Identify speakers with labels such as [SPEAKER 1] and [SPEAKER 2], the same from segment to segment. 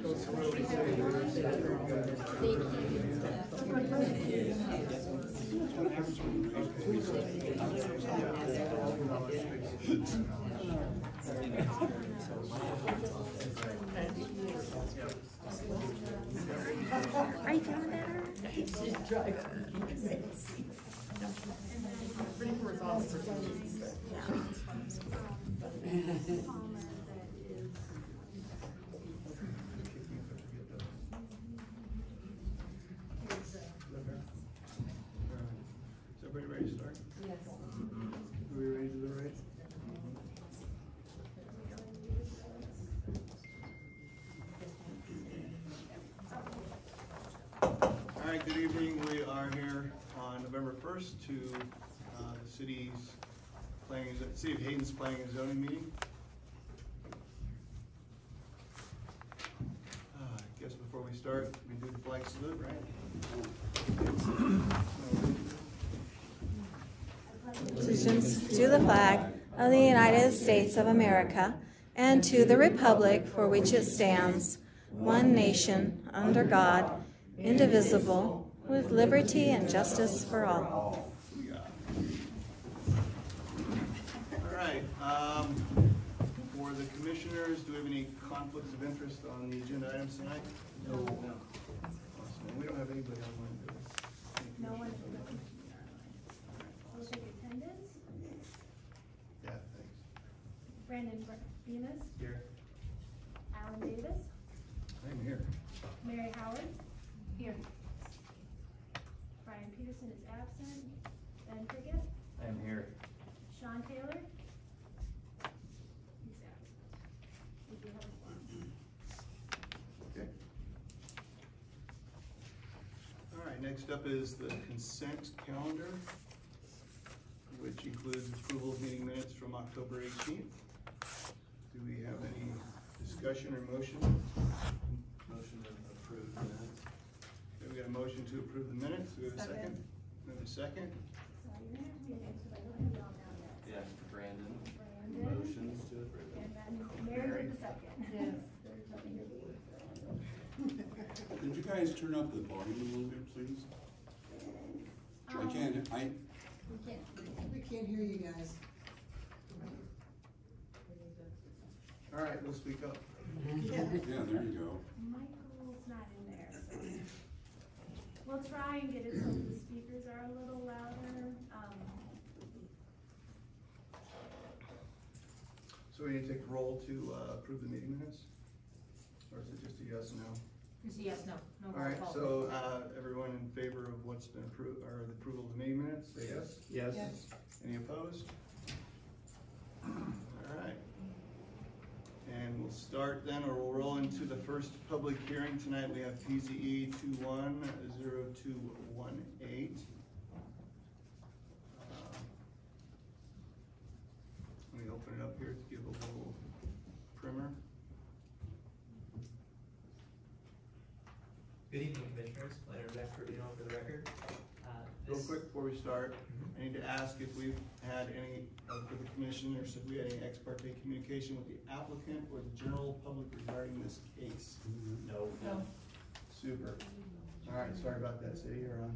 [SPEAKER 1] Are you feeling better?
[SPEAKER 2] Pretty horizontal for
[SPEAKER 3] Is everybody ready to start?
[SPEAKER 1] Yes.
[SPEAKER 3] Are we ready to do the race? All right, good evening. We are here on November 1st to the City of Hayden's Planning and Zoning meeting. I guess before we start, we do the flag salute, right?
[SPEAKER 1] Allegiance to the flag of the United States of America and to the republic for which it stands, one nation, under God, indivisible, with liberty and justice for all.
[SPEAKER 3] All right. For the commissioners, do we have any conflicts of interest on the agenda items tonight? No. Awesome. We don't have anybody online, do we?
[SPEAKER 4] No one. We'll take attendance.
[SPEAKER 3] Yeah, thanks.
[SPEAKER 4] Brandon Venus,
[SPEAKER 3] Here.
[SPEAKER 4] Alan Davis,
[SPEAKER 3] I'm here.
[SPEAKER 4] Mary Howard. Here. Brian Peterson is absent. Ben Pickett,
[SPEAKER 5] I am here.
[SPEAKER 4] Sean Taylor. He's absent. We do have a quorum.
[SPEAKER 3] Okay. All right, next up is the consent calendar, which includes approval of meeting minutes from October 18th. Do we have any discussion or motion?
[SPEAKER 5] Motion to approve minutes.
[SPEAKER 3] Okay, we got a motion to approve the minutes. Do we have a second? We have a second?
[SPEAKER 4] So you're gonna have to be an answer, but I don't have y'all down yet.
[SPEAKER 5] Yeah, Brandon.
[SPEAKER 4] Brandon.
[SPEAKER 5] Motions to approve.
[SPEAKER 4] And then Mary did the second. Yes.
[SPEAKER 6] Could you guys turn up the volume a little bit, please? I can't,
[SPEAKER 7] We can't hear you guys.
[SPEAKER 3] All right, we'll speak up.
[SPEAKER 6] yeah, there you go.
[SPEAKER 4] Michael's not in there, so we'll try and get it so the speakers are a little louder.
[SPEAKER 3] So we need to take a roll to approve the meeting minutes? Or is it just a yes, no?
[SPEAKER 8] Just a yes, no. No
[SPEAKER 3] All right,
[SPEAKER 8] roll call.
[SPEAKER 3] so everyone in favor of what's been approved, or the approval of the meeting minutes, say yes?
[SPEAKER 5] Yes.
[SPEAKER 3] Any opposed? All right. And we'll start then, or we'll roll into the first public hearing tonight. We have PZE-21-0218. Let me open it up here to give a little primer.
[SPEAKER 9] Good evening, Commissioners. My name is Zach Rubino for the record.
[SPEAKER 3] Real quick before we start, I need to ask if we've had any, for the commissioners, if we had any ex parte communication with the applicant or the general public regarding this case.
[SPEAKER 5] No.
[SPEAKER 8] No.
[SPEAKER 3] Super. All right, sorry about that, City, you're on.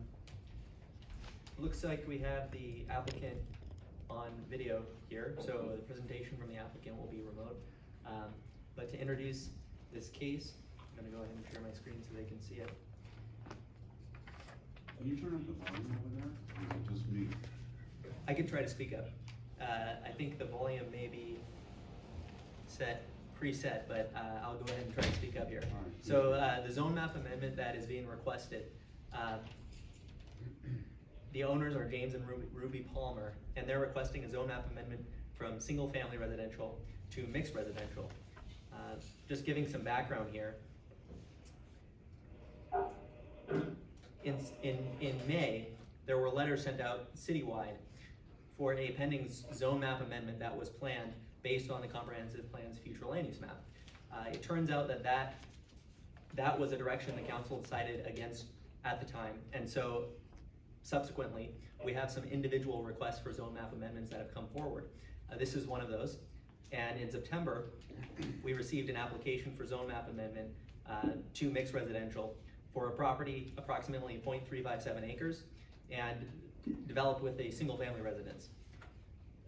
[SPEAKER 9] Looks like we have the applicant on video here, so the presentation from the applicant will be remote. But to introduce this case, I'm gonna go ahead and share my screen so they can see it.
[SPEAKER 6] Can you turn up the volume over there? Or is it just me?
[SPEAKER 9] I can try to speak up. I think the volume may be preset, but I'll go ahead and try to speak up here.
[SPEAKER 6] Right.
[SPEAKER 9] So the zone map amendment that is being requested, the owners are James and Ruby Palmer, and they're requesting a zone map amendment from single family residential to mixed residential. Just giving some background here. In May, there were letters sent out citywide for a pending zone map amendment that was planned based on the comprehensive plan's future land use map. It turns out that was a direction the council decided against at the time, and so subsequently we have some individual requests for zone map amendments that have come forward. This is one of those, and in September we received an application for zone map amendment to mixed residential for a property approximately 0.357 acres and developed with a single family residence.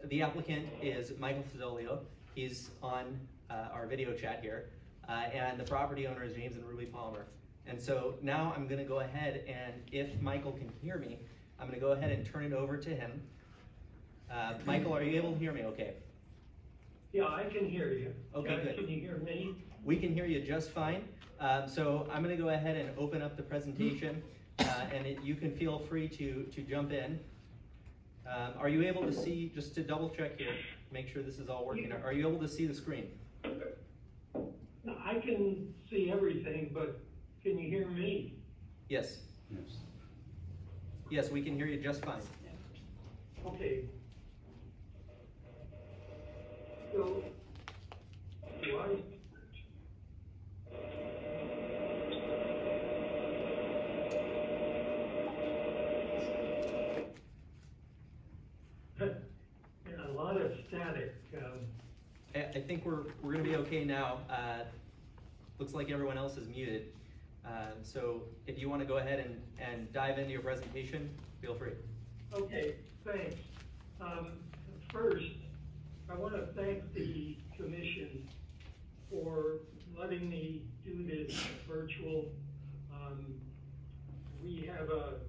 [SPEAKER 9] The applicant is Michael Fizzolio. He's on our video chat here, and the property owner is James and Ruby Palmer. And so now I'm gonna go ahead, and if Michael can hear me, I'm gonna go ahead and turn it over to him. Michael, are you able to hear me okay?
[SPEAKER 2] Yeah, I can hear you.
[SPEAKER 9] Okay, good.
[SPEAKER 2] Can you hear me?
[SPEAKER 9] We can hear you just fine. So I'm gonna go ahead and open up the presentation, and you can feel free to jump in. Are you able to see, just to double check here, make sure this is all working, are you able to see the screen?
[SPEAKER 2] I can see everything, but can you hear me?
[SPEAKER 9] Yes.
[SPEAKER 6] Yes.
[SPEAKER 9] Yes, we can hear you just fine.
[SPEAKER 2] Okay. So, do I? A lot of static.
[SPEAKER 9] I think we're gonna be okay now. Looks like everyone else is muted. So if you wanna go ahead and dive into your presentation, feel free.
[SPEAKER 2] Okay, thanks. First, I want to thank the commission for letting me do this virtual. We have a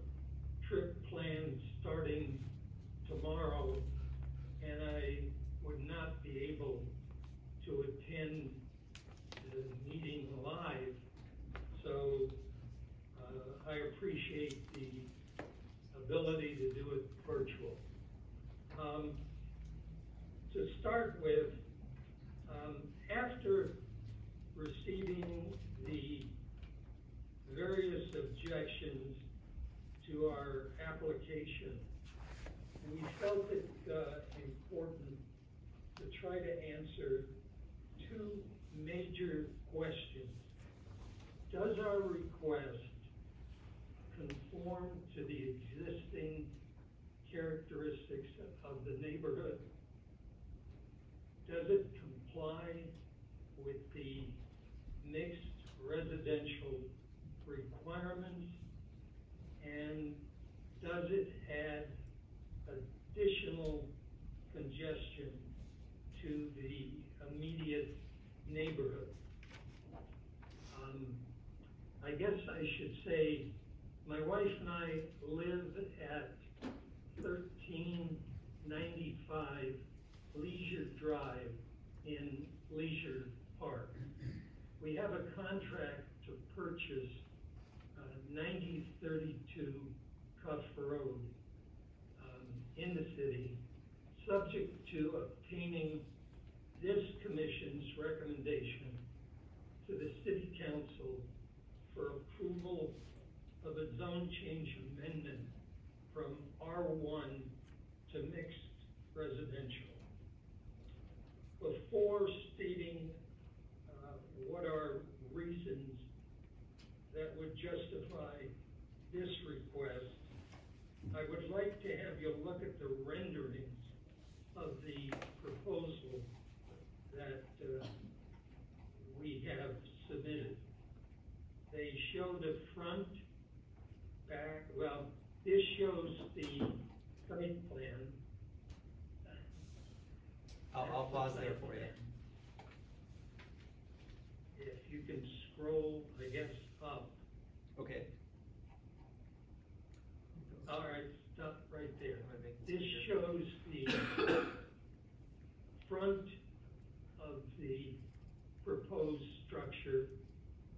[SPEAKER 2] trip planned starting tomorrow, and I would not be able to attend the meeting live, so I appreciate the ability to do it virtual. To start with, after receiving the various objections to our application, we felt it important to try to answer two major questions. Does our request conform to the existing characteristics of the neighborhood? Does it comply with the mixed residential requirements? And does it add additional congestion to the immediate neighborhood? I guess I should say, my wife and I live at 1395 Leisure Drive in Leisure Park. We have a contract to purchase 9032 Cuff Road in the city, subject to obtaining this commission's recommendation to the City Council for approval of a zone change amendment from R1 to mixed residential. Before stating what are reasons that would justify this request, I would like to have you look at the renderings of the proposal that we have submitted. They show the front, back, well, this shows the site plan.
[SPEAKER 9] I'll pause there for you.
[SPEAKER 2] If you can scroll, I guess, up.
[SPEAKER 9] Okay.
[SPEAKER 2] All right, stop right there. This shows the front of the proposed structure.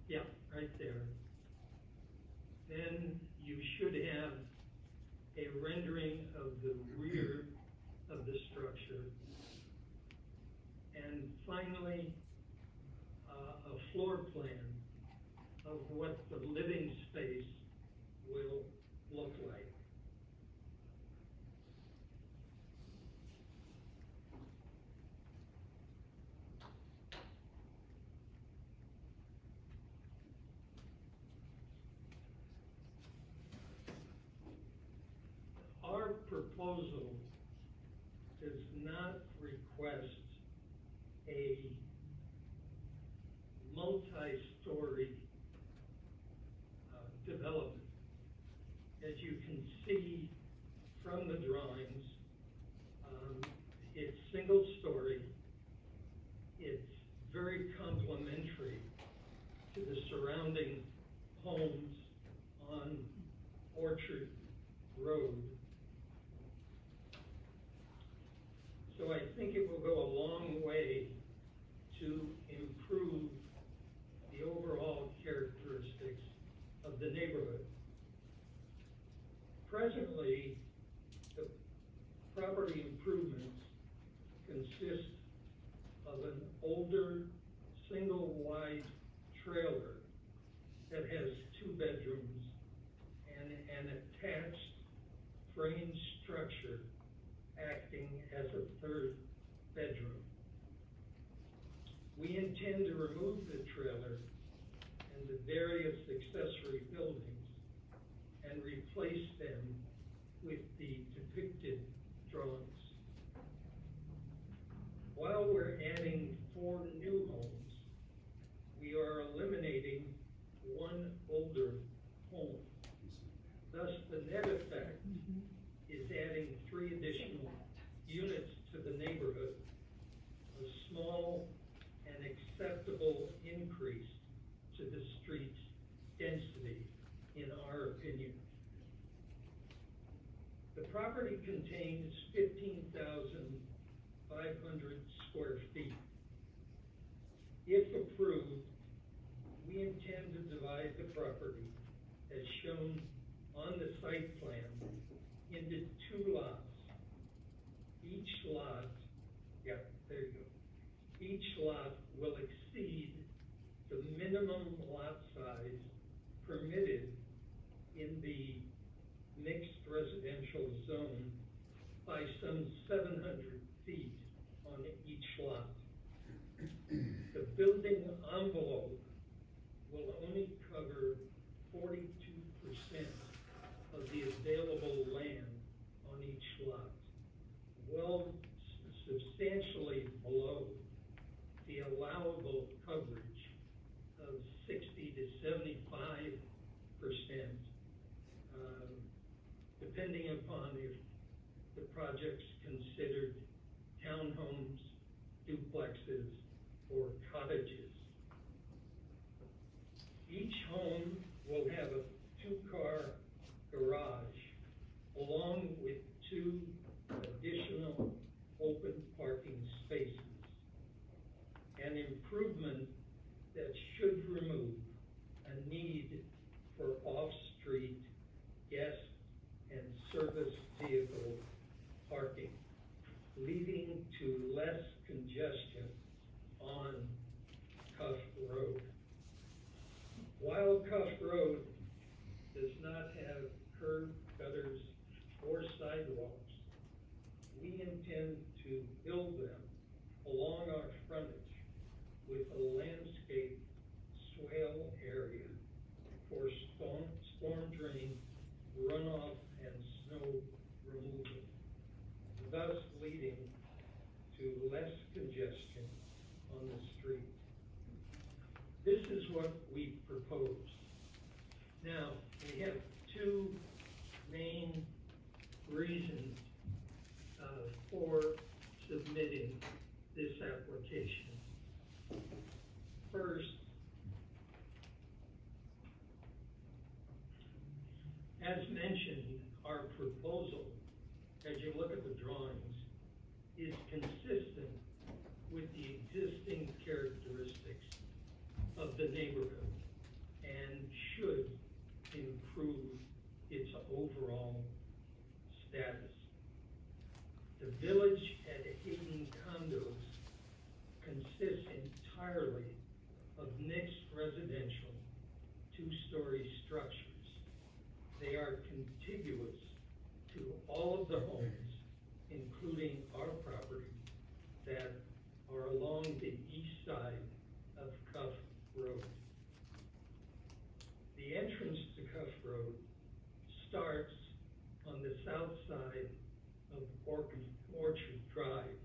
[SPEAKER 2] Yeah, right there. Then you should have a rendering of the rear of the structure. And finally, a floor plan of what the living space will look like. Our proposal does not request a multi-story to the surrounding homes on Orchard Road. So I think it will go a long way to improve the overall characteristics of the neighborhood. Presently, the property improvements consist of an older single-wide trailer that has 2 bedrooms and an attached frame structure acting as a 3rd bedroom. We intend to remove the trailer and the various accessory buildings and replace them with the depicted drawings. While we're adding 4 new homes, we are eliminating 1 older home. Thus, the net effect is adding 3 additional units to the neighborhood, a small and acceptable increase to the street's density, in our opinion. The property contains 15,500 square feet. If approved, we intend to divide the property, as shown on the site plan, into 2 lots. Each lot, each lot will exceed the minimum lot size permitted in the mixed residential zone by some 700 feet on each lot. The building envelope will only cover 42% of the available land on each lot, well, substantially below the allowable coverage of 60 to 75%, depending upon if the project's considered townhomes, duplexes, or cottages. Each home will have a 2-car garage along with 2 additional open parking spaces, an improvement that should remove a need for off-street guest and service vehicle parking, leading to less congestion on Cuff Road. While Cuff Road does not have curb gutters or sidewalks, we intend to build them along our frontage with a landscape swale area for storm drain, runoff, and snow removal, thus leading to less congestion on the street. This is what we proposed. Now, we have 2 main reasons for submitting this application. First, as mentioned, our proposal, as you look at the drawings, is consistent with the existing characteristics of the neighborhood and should improve its overall status. The village at Hayden condos consists entirely of mixed residential 2-story structures. They are contiguous to all of the homes, including our property, that are along the east side of Cuff Road. The entrance to Cuff Road starts on the south side of Orchard Drive.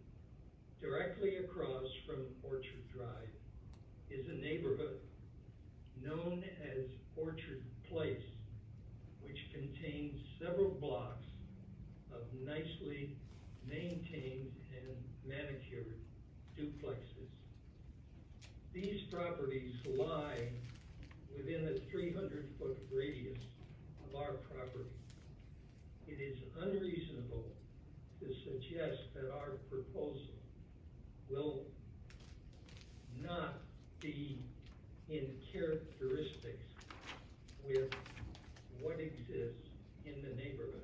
[SPEAKER 2] Directly across from Orchard Drive is a neighborhood known as Orchard Place, which contains several blocks of nicely maintained and manicured duplexes. These properties lie suggest that our proposal will not be in characteristics with what exists in the neighborhood.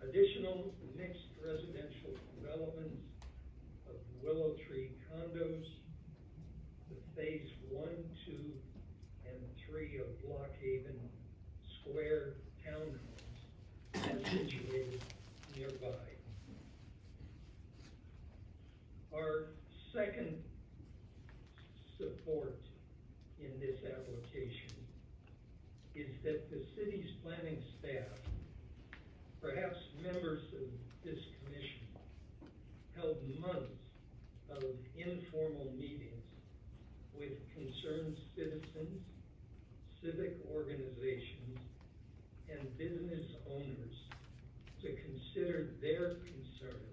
[SPEAKER 2] Additional mixed residential developments of Willow Tree condos, the phase 1, 2, and 3 of Blockhaven Square townhomes are situated nearby. Our second support in this application is that the city's planning staff, perhaps members of this commission, held months of informal meetings with concerned citizens, civic organizations, and business owners to consider their concerns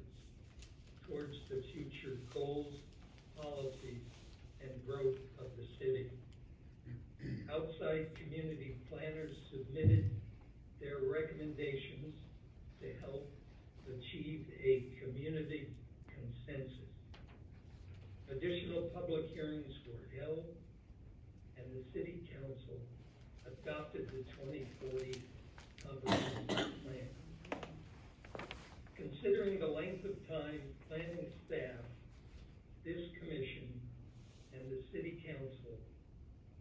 [SPEAKER 2] towards the future goals, policies, and growth of the city. Outside community planners submitted their recommendations to help achieve a community consensus. Additional public hearings were held, and the City Council adopted the 2040 Comprehensive Plan. Considering the length of time planning staff, this commission, and the City Council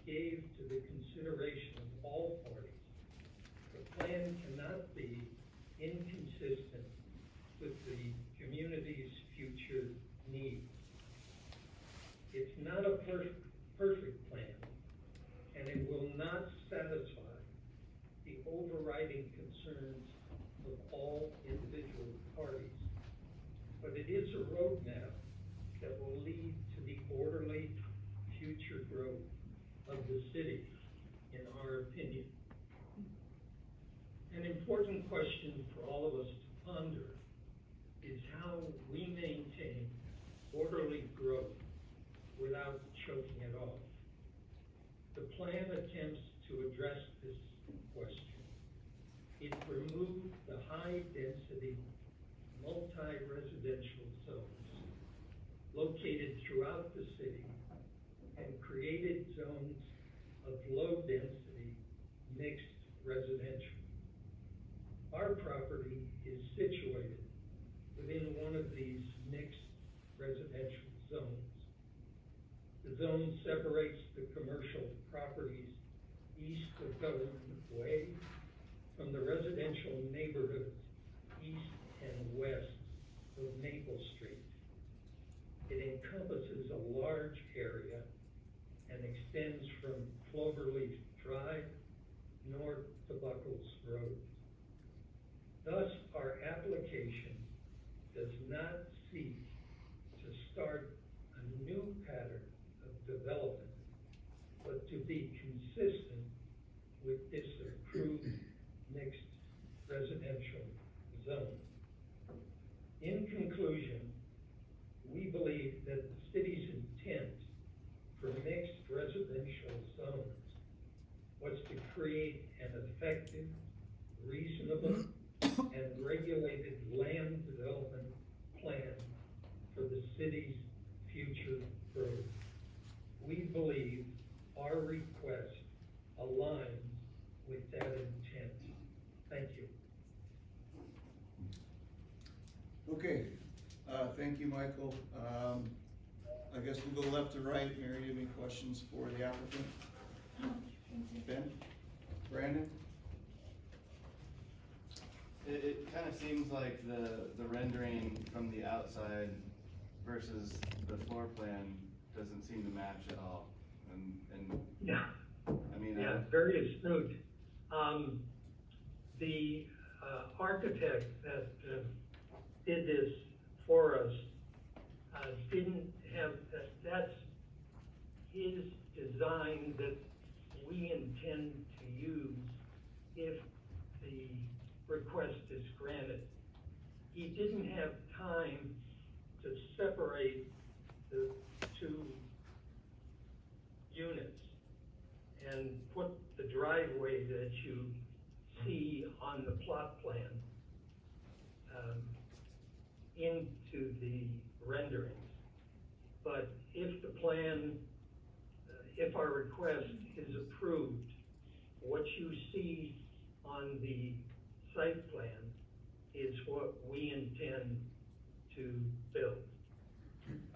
[SPEAKER 2] gave to the consideration of all parties, the plan cannot be inconsistent with the community's future needs. It's not a perfect plan, and it will not satisfy the overriding concerns of all individual parties. But it is a roadmap that will lead to the orderly future growth of the city, in our opinion. An important question for all of us to ponder is how we maintain orderly growth without choking it off. The plan attempts to address this question. It removed the high-density, multi-residential zones located throughout the city and created zones of low-density, mixed residential. Our property is situated within one of these mixed residential zones. The zone separates the commercial properties east of Government Way from the residential neighborhoods east and west of Maple Street. It encompasses a large area and extends from Cloverleaf Drive north to Buckles Road. Thus, our application does not seek to start a new pattern of development, but to be consistent with this approved mixed residential zone. In conclusion, we believe that the city's intent for mixed residential zones was to create an effective, reasonable, and regulated land development plan for the city's future growth. We believe our request aligns with that intent. Thank you.
[SPEAKER 3] Okay, thank you, Michael. I guess we'll go left to right. Mary, do you have any questions for the applicant? Ben? Brandon?
[SPEAKER 5] It kind of seems like the rendering from the outside versus the floor plan doesn't seem to match at all. And
[SPEAKER 2] Yeah.
[SPEAKER 5] I mean,
[SPEAKER 2] yeah, very astute. The architect that did this for us didn't have that's his design that we intend to use if the request is granted. He didn't have time to separate the two units and put the driveway that you see on the plot plan. into the renderings. But if the plan, if our request is approved, what you see on the site plan is what we intend to build.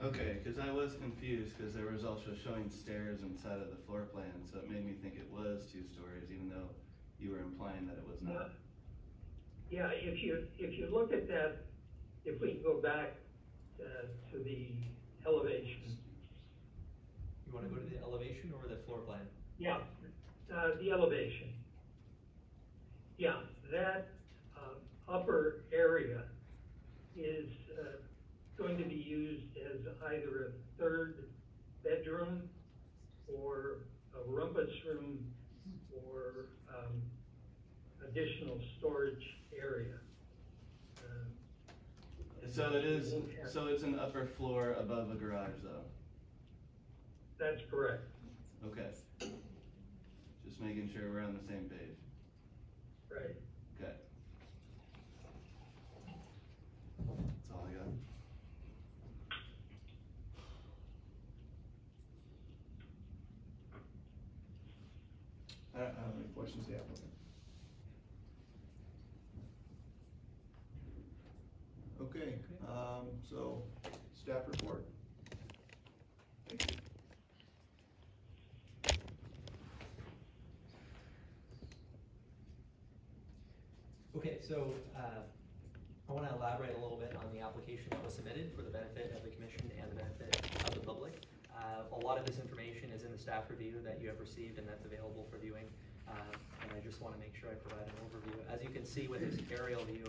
[SPEAKER 5] Okay, because I was confused because there was also showing stairs inside of the floor plan, so it made me think it was 2 stories, even though you were implying that it was not.
[SPEAKER 2] Yeah, if you look at that, if we can go back to the elevation.
[SPEAKER 9] You want to go to the elevation or the floor plan?
[SPEAKER 2] Yeah, the elevation. Yeah, that upper area is going to be used as either a 3rd bedroom or a rumpus room or additional storage area.
[SPEAKER 5] So it is, so it's an upper floor above a garage though?
[SPEAKER 2] That's correct.
[SPEAKER 5] Okay. Just making sure we're on the same page.
[SPEAKER 2] Right.
[SPEAKER 5] Okay. That's all I got.
[SPEAKER 3] I don't have any questions yet. Okay, so staff report. Thank you.
[SPEAKER 9] Okay, so I want to elaborate a little bit on the application that was submitted for the benefit of the commission and the benefit of the public. A lot of this information is in the staff review that you have received and that's available for viewing. And I just want to make sure I provide an overview. As you can see with this aerial view,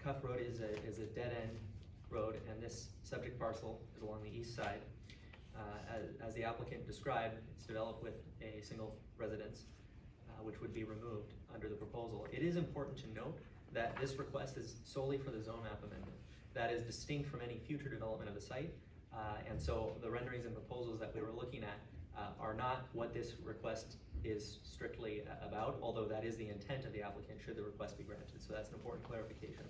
[SPEAKER 9] Cuff Road is a dead-end road, and this subject parcel is along the east side. As the applicant described, it's developed with a single residence, which would be removed under the proposal. It is important to note that this request is solely for the zone map amendment. That is distinct from any future development of the site, and so the renderings and proposals that we were looking at are not what this request is strictly about, although that is the intent of the applicant should the request be granted. So that's an important clarification.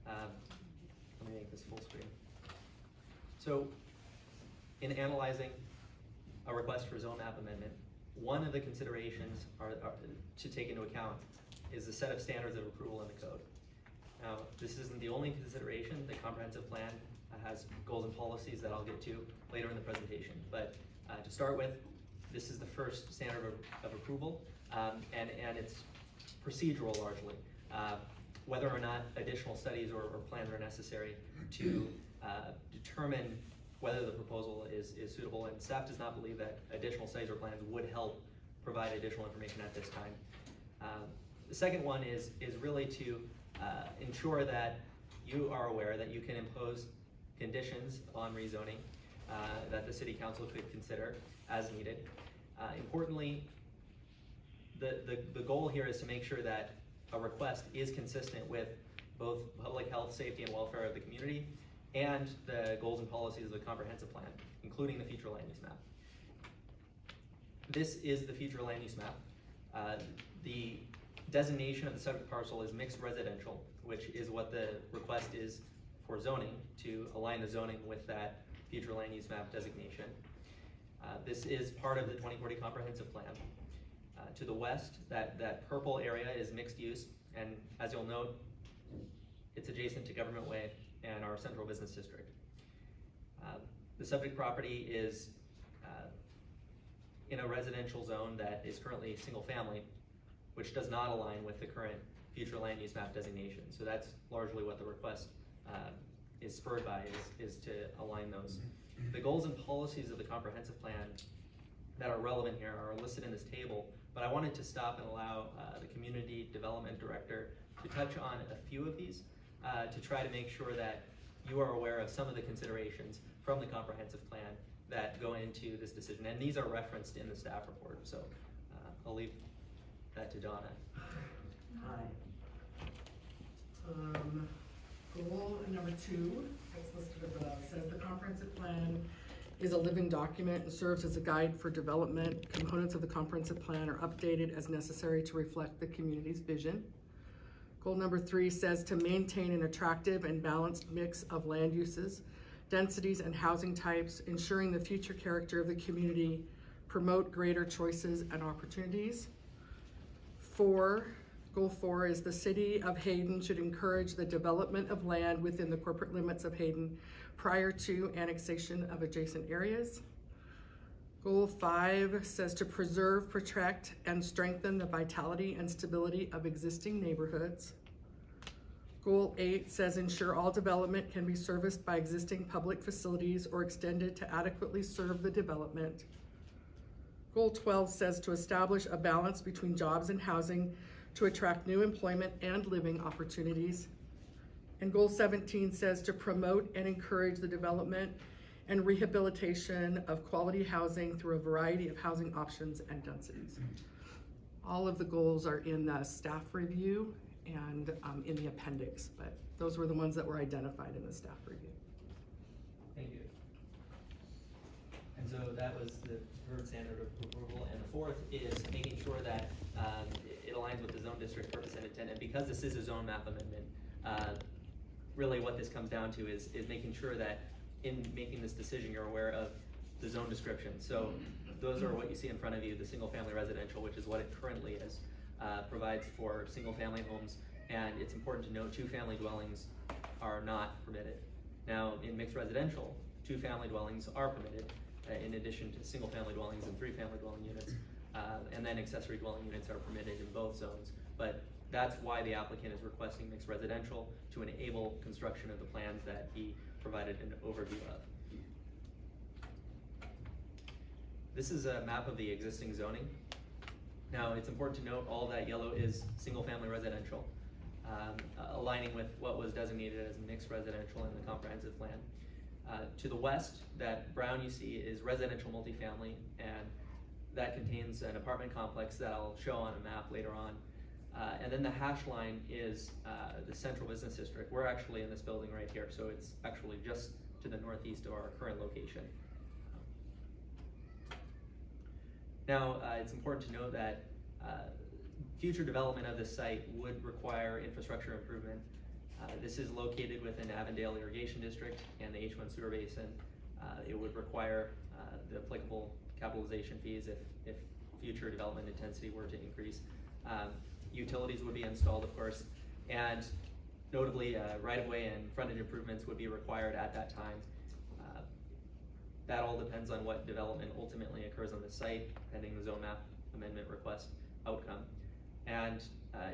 [SPEAKER 9] Let me make this full screen. So in analyzing a request for zone map amendment, one of the considerations to take into account is the set of standards of approval in the code. Now, this isn't the only consideration. The comprehensive plan has goals and policies that I'll get to later in the presentation. But to start with, this is the first standard of approval, and it's procedural largely. Whether or not additional studies or plans are necessary to determine whether the proposal is suitable, and staff does not believe that additional studies or plans would help provide additional information at this time. The second one is really to ensure that you are aware that you can impose conditions on rezoning that the City Council could consider as needed. Importantly, the goal here is to make sure that a request is consistent with both public health, safety, and welfare of the community and the goals and policies of the comprehensive plan, including the future land use map. This is the future land use map. The designation of the subject parcel is mixed residential, which is what the request is for zoning, to align the zoning with that future land use map designation. This is part of the 2040 comprehensive plan. To the west, that purple area is mixed use, and as you'll note, it's adjacent to Government Way and our central business district. The subject property is in a residential zone that is currently single family, which does not align with the current future land use map designation. So that's largely what the request is spurred by, is to align those. The goals and policies of the comprehensive plan that are relevant here are listed in this table, but I wanted to stop and allow the community development director to touch on a few of these to try to make sure that you are aware of some of the considerations from the comprehensive plan that go into this decision. And these are referenced in the staff report, so I'll leave that to Donna.
[SPEAKER 8] Hi. Goal number 2, as listed above, says the comprehensive plan is a living document and serves as a guide for development. Components of the comprehensive plan are updated as necessary to reflect the community's vision. Goal number 3 says to maintain an attractive and balanced mix of land uses, densities, and housing types, ensuring the future character of the community, promote greater choices and opportunities. Goal 4 is the city of Hayden should encourage the development of land within the corporate limits of Hayden prior to annexation of adjacent areas. Goal 5 says to preserve, protect, and strengthen the vitality and stability of existing neighborhoods. Goal 8 says ensure all development can be serviced by existing public facilities or extended to adequately serve the development. Goal 12 says to establish a balance between jobs and housing to attract new employment and living opportunities. And Goal 17 says to promote and encourage the development and rehabilitation of quality housing through a variety of housing options and densities. All of the goals are in the staff review and in the appendix, but those were the ones that were identified in the staff review.
[SPEAKER 9] Thank you. And so that was the third standard of approval, and the fourth is making sure that it aligns with the zone district purpose and intent. And because this is a zone map amendment, really what this comes down to is making sure that in making this decision you're aware of the zone description. So those are what you see in front of you, the single family residential, which is what it currently is, provides for single family homes, and it's important to note 2-family dwellings are not permitted. Now in mixed residential, 2-family dwellings are permitted, in addition to single family dwellings and 3-family dwelling units, and then accessory dwelling units are permitted in both zones. But that's why the applicant is requesting mixed residential, to enable construction of the plans that he provided an overview of. This is a map of the existing zoning. Now it's important to note all that yellow is single family residential, aligning with what was designated as mixed residential in the comprehensive plan. To the west, that brown you see is residential multifamily, and that contains an apartment complex that I'll show on a map later on. And then the hash line is the central business district. We're actually in this building right here, so it's actually just to the northeast of our current location. Now, it's important to note that future development of this site would require infrastructure improvement. This is located within Avondale Irrigation District and the H1 sewer basin. It would require the applicable capitalization fees if future development intensity were to increase. Utilities would be installed, of course, and notably right-of-way and frontage improvements would be required at that time. That all depends on what development ultimately occurs on the site, pending the zone map amendment request outcome. And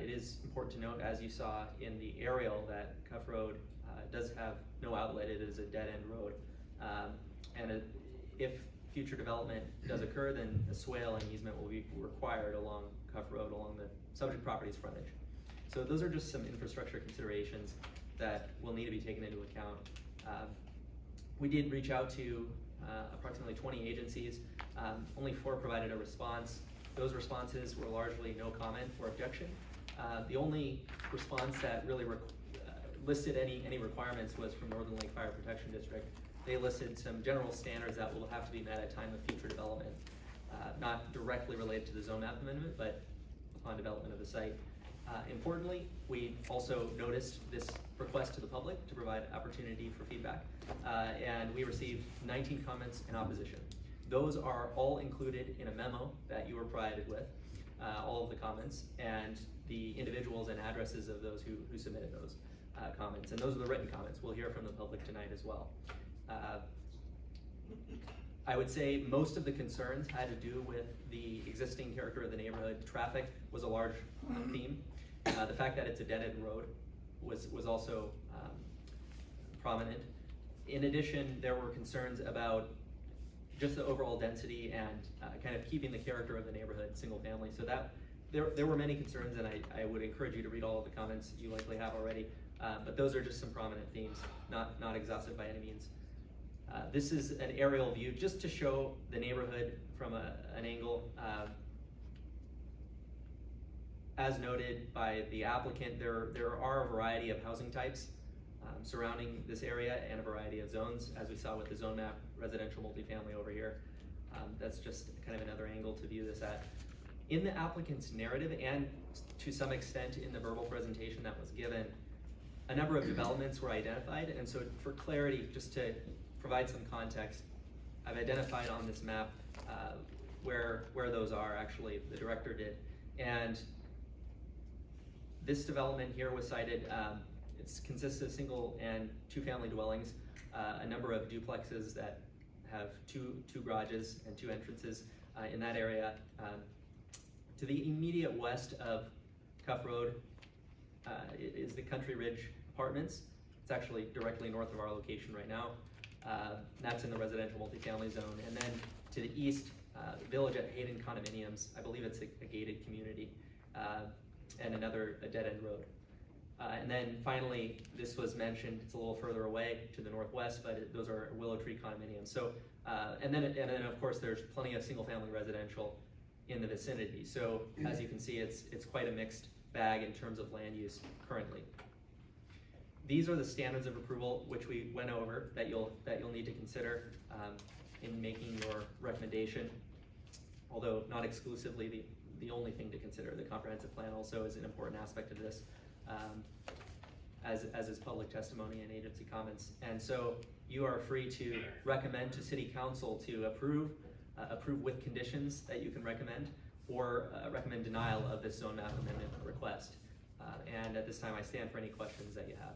[SPEAKER 9] it is important to note, as you saw in the aerial, that Cuff Road does have no outlet. It is a dead-end road. If future development does occur, then a swale and easement will be required along Cuff Road, along the subject property's frontage. So those are just some infrastructure considerations that will need to be taken into account. We did reach out to approximately 20 agencies. Only 4 provided a response. Those responses were largely no comment or objection. The only response that really listed any requirements was from Northern Lake Fire Protection District. They listed some general standards that will have to be met at time of future development, not directly related to the zone map amendment, but upon development of the site. Importantly, we also noticed this request to the public to provide opportunity for feedback, and we received 19 comments in opposition. Those are all included in a memo that you were provided with, all of the comments, and the individuals and addresses of those who submitted those comments. And those are the written comments. We'll hear from the public tonight as well. I would say most of the concerns had to do with the existing character of the neighborhood. Traffic was a large theme. The fact that it's a dead-end road was also prominent. In addition, there were concerns about just the overall density and kind of keeping the character of the neighborhood single family. So that there were many concerns, and I would encourage you to read all of the comments. You likely have already, but those are just some prominent themes, not exhaustive by any means. This is an aerial view just to show the neighborhood from an angle. As noted by the applicant, there are a variety of housing types surrounding this area and a variety of zones, as we saw with the zone map residential multifamily over here. That's just kind of another angle to view this at. In the applicant's narrative, and to some extent in the verbal presentation that was given, a number of developments were identified, and so for clarity, just to provide some context, I've identified on this map where those are. Actually, the director did, and this development here was cited. It consists of single and two-family dwellings, a number of duplexes that have two garages and two entrances in that area. To the immediate west of Cuff Road is the Country Ridge Apartments. It's actually directly north of our location right now. That's in the residential multifamily zone. And then to the east, the Village at Hayden Condominiums. I believe it's a gated community, and a dead-end road. And then finally, this was mentioned, it's a little further away to the northwest, but those are Willow Tree condominiums. So, and then of course there's plenty of single-family residential in the vicinity. So as you can see, it's quite a mixed bag in terms of land use currently. These are the standards of approval which we went over that you'll need to consider in making your recommendation. Although not exclusively the only thing to consider. The comprehensive plan also is an important aspect of this, as is public testimony and agency comments. And so you are free to recommend to City Council to approve with conditions that you can recommend, or recommend denial of this zone map amendment request. And at this time, I stand for any questions that you have.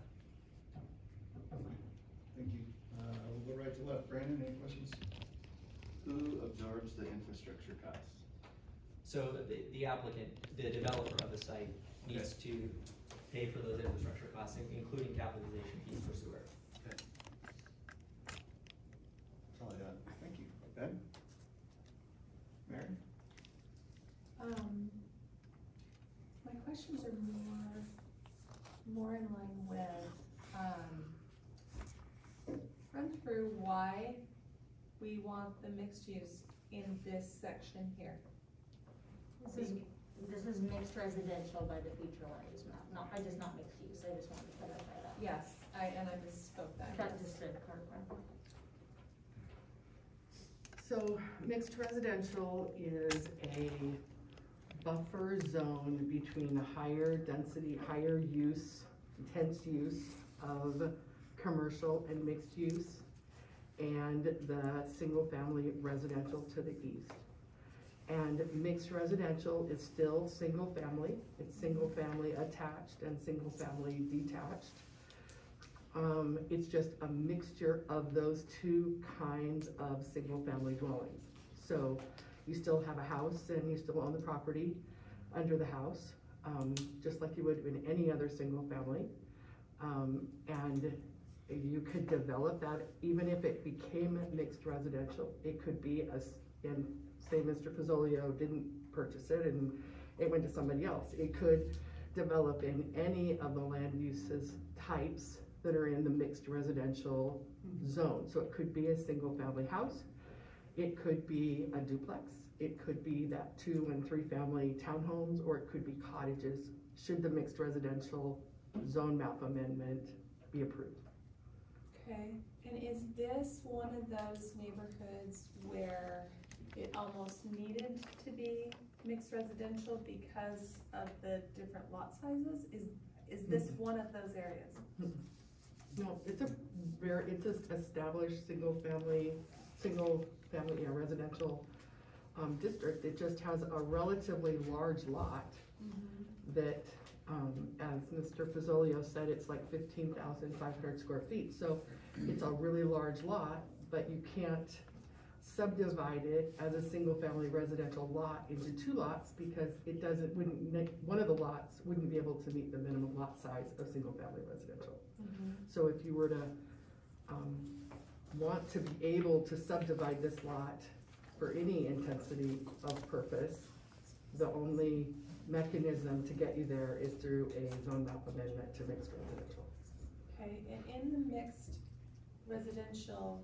[SPEAKER 3] Thank you. We'll go right to left. Brandon, any questions?
[SPEAKER 5] Who absorbs the infrastructure costs?
[SPEAKER 9] So the applicant, the developer of the site, needs to pay for those infrastructure costs, including capitalization fees for sewer.
[SPEAKER 5] Okay. That's all I got.
[SPEAKER 3] Thank you. Ben? Mary?
[SPEAKER 10] My questions are more in line with, run through why we want the mixed use in this section here.
[SPEAKER 11] This is mixed residential by the future land use map. Not mixed use. I just wanted to clarify that.
[SPEAKER 10] Yes, I misspoke that.
[SPEAKER 11] That's just a clarify.
[SPEAKER 8] So mixed residential is a buffer zone between the higher density, higher use, intense use of commercial and mixed use, and the single family residential to the east. And mixed residential is still single family. It's single family attached and single family detached. It's just a mixture of those two kinds of single family dwellings. So you still have a house and you still own the property under the house, just like you would in any other single family. And you could develop that, even if it became mixed residential. It could be and say Mr. Fazolio didn't purchase it and it went to somebody else. It could develop in any of the land uses types that are in the mixed residential zone. So it could be a single family house. It could be a duplex. It could be that 2 and 3 family townhomes, or it could be cottages, should the mixed residential zone map amendment be approved.
[SPEAKER 10] Okay, and is this one of those neighborhoods where it almost needed to be mixed residential because of the different lot sizes? Is this one of those areas?
[SPEAKER 8] No, it's a established single family residential district. It just has a relatively large lot that, as Mr. Fazolio said, it's like 15,500 square feet. So it's a really large lot, but you can't subdivide it as a single family residential lot into 2 lots because one of the lots wouldn't be able to meet the minimum lot size of single family residential. So if you were to want to be able to subdivide this lot for any intensity of purpose, the only mechanism to get you there is through a zone map amendment to mixed residential.
[SPEAKER 10] Okay, and in the mixed residential,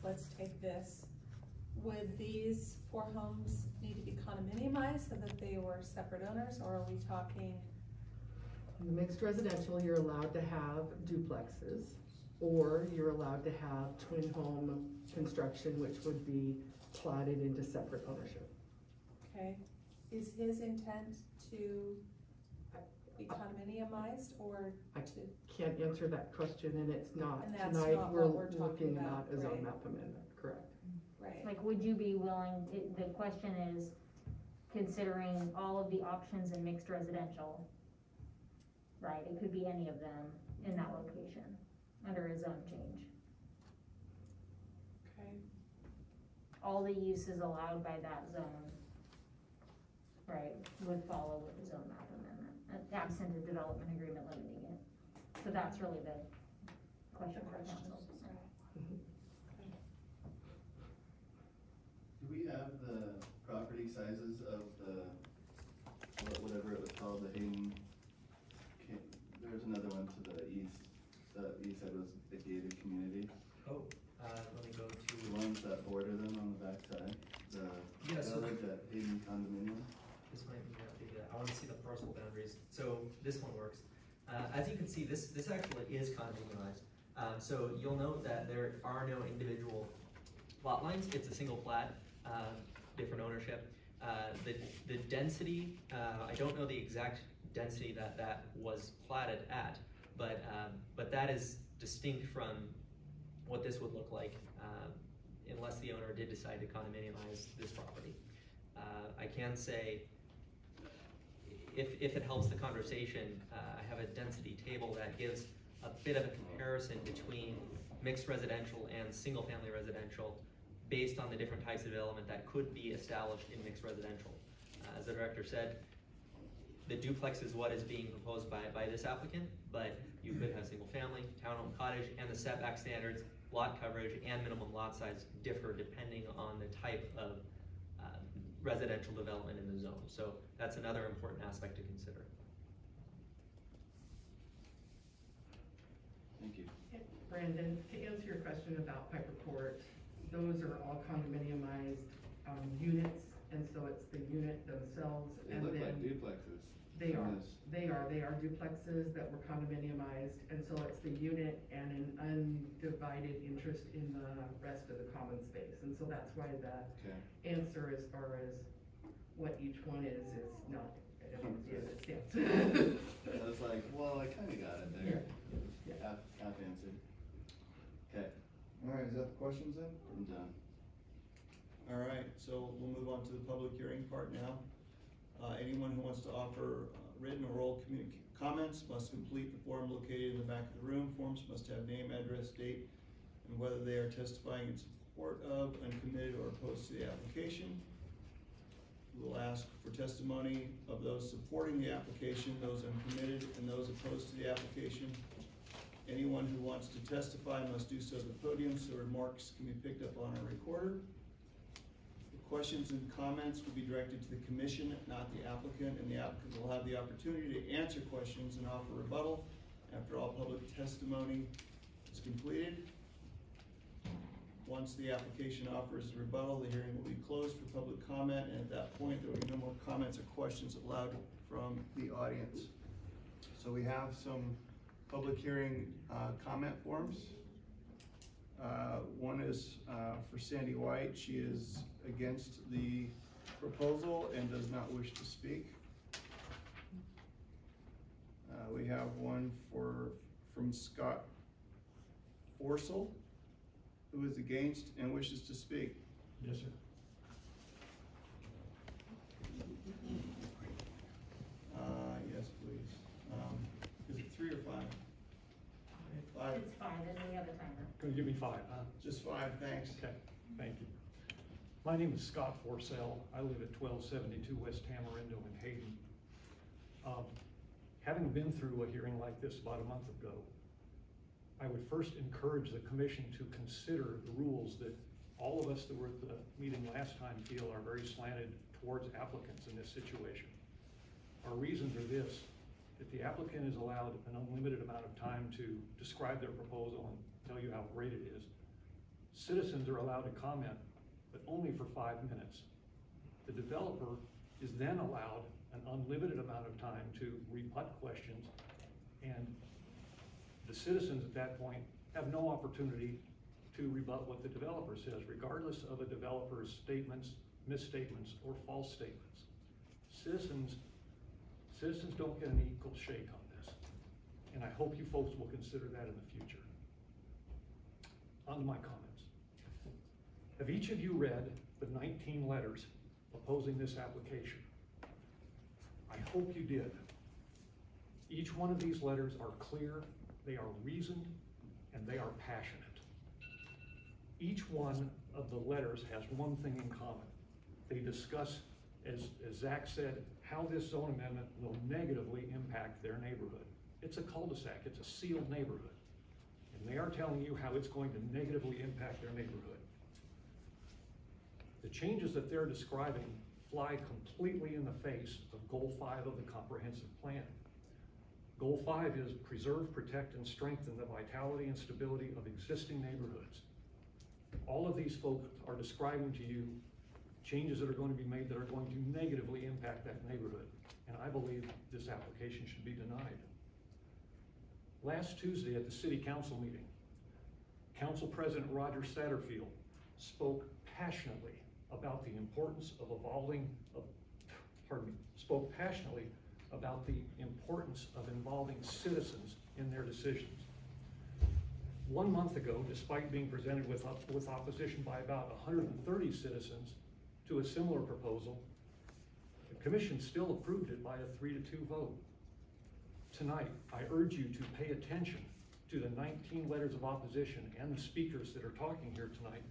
[SPEAKER 10] let's take this. Would these 4 homes need to be condominiumized so that they were separate owners, or are we talking?
[SPEAKER 8] In the mixed residential, you're allowed to have duplexes, or you're allowed to have twin home construction, which would be plotted into separate ownership.
[SPEAKER 10] Okay, is his intent to be condominiumized or
[SPEAKER 8] I
[SPEAKER 10] to?
[SPEAKER 8] can't answer that question, and it's not.
[SPEAKER 10] And that's
[SPEAKER 8] Tonight,
[SPEAKER 10] not
[SPEAKER 8] we're
[SPEAKER 10] what we're talking
[SPEAKER 8] looking
[SPEAKER 10] about,
[SPEAKER 8] at a zone
[SPEAKER 10] right?
[SPEAKER 8] map amendment, correct?
[SPEAKER 10] Right.
[SPEAKER 11] Like, would you be willing, the question is, considering all of the options in mixed residential, right, it could be any of them in that location, under a zone change.
[SPEAKER 10] Okay.
[SPEAKER 11] All the uses allowed by that zone, right, would follow with the zone map amendment, absent a development agreement limiting it. So that's really the question for council.
[SPEAKER 5] Do we have the property sizes of the, whatever it was called, the Hayden, there was another one to the east, that you said was a gated community?
[SPEAKER 9] Oh, let me go to.
[SPEAKER 5] The ones that border them on the backside, the village at Hayden condominium?
[SPEAKER 9] This might be updated. I want to see the parcel boundaries. So this one works. As you can see, this actually is condominiumized. So you'll note that there are no individual lot lines. It's a single plat, different ownership. The density, I don't know the exact density that was platted at, but that is distinct from what this would look like unless the owner did decide to condominiumize this property. I can say, if it helps the conversation, I have a density table that gives a bit of a comparison between mixed residential and single family residential based on the different types of development that could be established in mixed residential. As the director said, the duplex is what is being proposed by this applicant, but you could have single family, townhome, cottage, and the setback standards, lot coverage, and minimum lot size differ depending on the type of residential development in the zone. So that's another important aspect to consider.
[SPEAKER 5] Thank you.
[SPEAKER 8] Brandon, to answer your question about Piper Court, those are all condominiumized units, and so it's the unit themselves.
[SPEAKER 5] They look like duplexes.
[SPEAKER 8] They are duplexes that were condominiumized, and so it's the unit and an undivided interest in the rest of the common space, and so that's why the answer as far as what each one is not as it stands.
[SPEAKER 5] I was like, well, I kind of got it there. Yeah. Half answered. Okay.
[SPEAKER 3] All right, is that the questions then?
[SPEAKER 5] I'm done.
[SPEAKER 3] All right, so we'll move on to the public hearing part now. Anyone who wants to offer written or oral comments must complete the form located in the back of the room. Forms must have name, address, date, and whether they are testifying in support of, uncommitted, or opposed to the application. We will ask for testimony of those supporting the application, those uncommitted, and those opposed to the application. Anyone who wants to testify must do so at the podium so remarks can be picked up on a recorder. Questions and comments will be directed to the commission, not the applicant, and the applicant will have the opportunity to answer questions and offer rebuttal after all public testimony is completed. Once the application offers a rebuttal, the hearing will be closed for public comment, and at that point there will be no more comments or questions allowed from the audience. So we have some public hearing comment forms. One is for Sandy White. She is against the proposal and does not wish to speak. We have one from Scott Forsell, who is against and wishes to speak.
[SPEAKER 12] Yes, sir.
[SPEAKER 3] Yes, please. Is it 3 or 5? 5.
[SPEAKER 11] It's 5, and we have a timer.
[SPEAKER 12] Gonna give me 5, huh?
[SPEAKER 3] Just 5, thanks.
[SPEAKER 12] Okay, thank you. My name is Scott Forsell. I live at 1272 West Tamarindo in Hayden. Having been through a hearing like this about a month ago, I would first encourage the commission to consider the rules that all of us that were at the meeting last time feel are very slanted towards applicants in this situation. Our reasons are this: that the applicant is allowed an unlimited amount of time to describe their proposal and tell you how great it is. Citizens are allowed to comment, but only for 5 minutes. The developer is then allowed an unlimited amount of time to rebut questions, and the citizens at that point have no opportunity to rebut what the developer says, regardless of a developer's statements misstatements or false statements. Citizens don't get an equal shake on this, and I hope you folks will consider that in the future. On to my comments. Have each of you read the 19 letters opposing this application? I hope you did. Each one of these letters are clear, they are reasoned, and they are passionate. Each one of the letters has one thing in common. They discuss, as Zach said, how this zone amendment will negatively impact their neighborhood. It's a cul-de-sac, it's a sealed neighborhood. And they are telling you how it's going to negatively impact their neighborhood. The changes that they're describing fly completely in the face of Goal 5 of the comprehensive plan. Goal 5 is preserve, protect, and strengthen the vitality and stability of existing neighborhoods. All of these folks are describing to you changes that are going to be made that are going to negatively impact that neighborhood. And I believe this application should be denied. Last Tuesday at the City Council meeting, Council President Roger Satterfield spoke passionately about the importance of spoke passionately about the importance of involving citizens in their decisions. 1 month ago, despite being presented with opposition by about 130 citizens to a similar proposal, the Commission still approved it by a 3-2 vote. Tonight, I urge you to pay attention to the 19 letters of opposition and the speakers that are talking here tonight,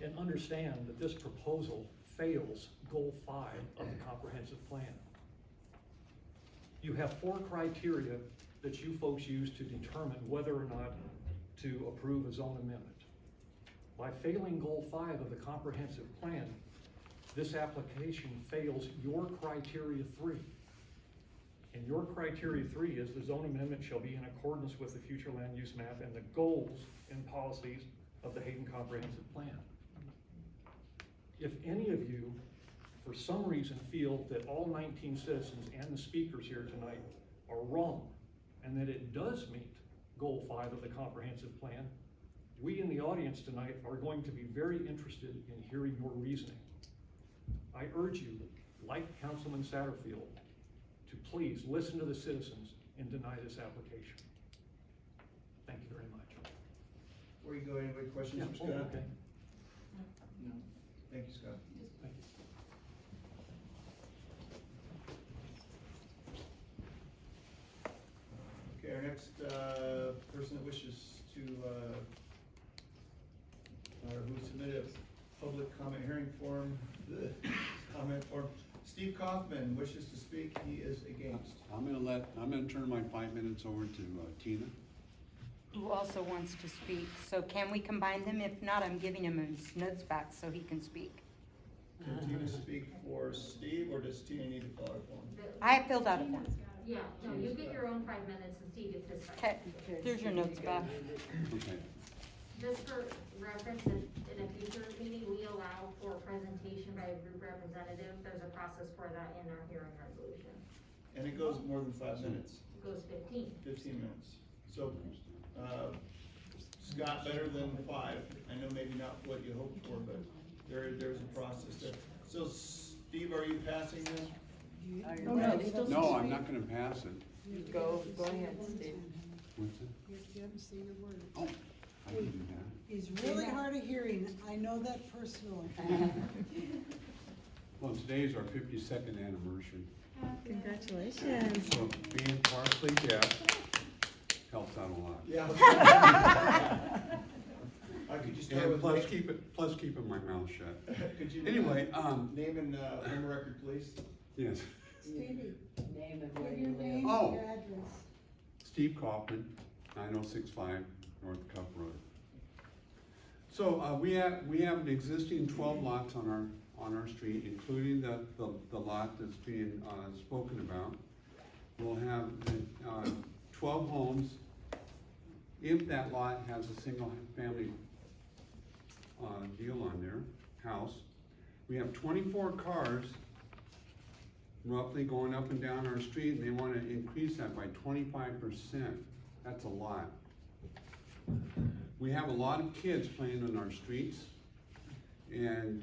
[SPEAKER 12] and understand that this proposal fails Goal 5 of the comprehensive plan. You have 4 criteria that you folks use to determine whether or not to approve a zone amendment. By failing Goal 5 of the comprehensive plan, this application fails your criteria 3. And your criteria 3 is the zone amendment shall be in accordance with the future land use map and the goals and policies of the Hayden Comprehensive Plan. If any of you, for some reason, feel that all 19 citizens and the speakers here tonight are wrong, and that it does meet Goal 5 of the comprehensive plan, we in the audience tonight are going to be very interested in hearing your reasoning. I urge you, like Councilman Satterfield, to please listen to the citizens and deny this application. Thank you very much.
[SPEAKER 3] Before you go, any questions for Scott?
[SPEAKER 12] Okay.
[SPEAKER 3] No. Thank you, Scott.
[SPEAKER 12] Thank you.
[SPEAKER 3] Okay, our next person that wishes to, or who submitted a public comment hearing form, comment form, Steve Kaufman wishes to speak. He is against.
[SPEAKER 6] I'm gonna turn my 5 minutes over to Tina.
[SPEAKER 13] Who also wants to speak. So can we combine them? If not, I'm giving him his notes back so he can speak.
[SPEAKER 3] Can Tina speak for Steve, or does Tina need to fill out a form?
[SPEAKER 13] I have filled out a form.
[SPEAKER 11] Yeah, no, you get your own 5 minutes and Steve gets his 5
[SPEAKER 13] Okay,
[SPEAKER 11] minutes.
[SPEAKER 13] here's your notes back.
[SPEAKER 6] Okay.
[SPEAKER 11] Just for reference, in a future meeting, we allow for presentation by a group representative. There's a process for that in our hearing resolution.
[SPEAKER 3] And it goes more than 5 minutes.
[SPEAKER 11] It goes 15.
[SPEAKER 3] 15 minutes. So, Scott, better than 5. I know maybe not what you hoped for, but there's a process there. So, Steve, are you passing this?
[SPEAKER 6] No, I'm not gonna pass it.
[SPEAKER 13] Go ahead, Steve.
[SPEAKER 6] What's it?
[SPEAKER 7] You haven't seen a word.
[SPEAKER 6] Oh, I can do that.
[SPEAKER 7] He's really hard of hearing. I know that personally.
[SPEAKER 6] Well, today's our 52nd anniversary.
[SPEAKER 1] Congratulations.
[SPEAKER 6] So being partially deaf helps out a lot.
[SPEAKER 3] Yeah. Could you start
[SPEAKER 6] And
[SPEAKER 3] with
[SPEAKER 6] plus keeping my mouth shut.
[SPEAKER 3] Could you
[SPEAKER 6] Anyway,
[SPEAKER 3] name and home record, please?
[SPEAKER 6] Yes.
[SPEAKER 7] Stevie,
[SPEAKER 13] Name and
[SPEAKER 7] give your name,
[SPEAKER 6] Oh.
[SPEAKER 7] your address.
[SPEAKER 6] Steve Kaufman, 9065 North Cup Road. So we have an existing 12 lots on our street, including the lot that's being spoken about. We'll have 12 homes if that lot has a single family deal on their house. We have 24 cars roughly going up and down our street, and they want to increase that by 25%. That's a lot. We have a lot of kids playing on our streets. And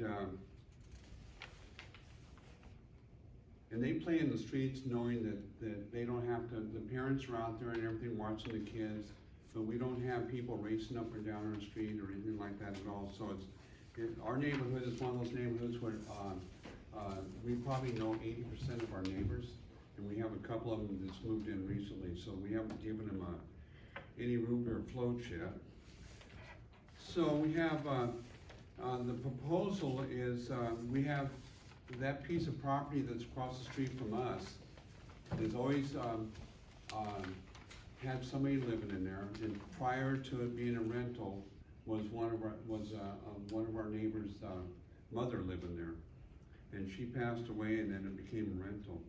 [SPEAKER 6] they play in the streets knowing that they don't have to, the parents are out there and everything watching the kids, but we don't have people racing up and down our street or anything like that at all. So our neighborhood is one of those neighborhoods where we probably know 80% of our neighbors, and we have a couple of them that's moved in recently, so we haven't given them any root beer floats yet. So we have, the proposal is we have that piece of property that's across the street from us has always had somebody living in there, and prior to it being a rental was one of our neighbors' mother living there, and she passed away, and then it became a rental.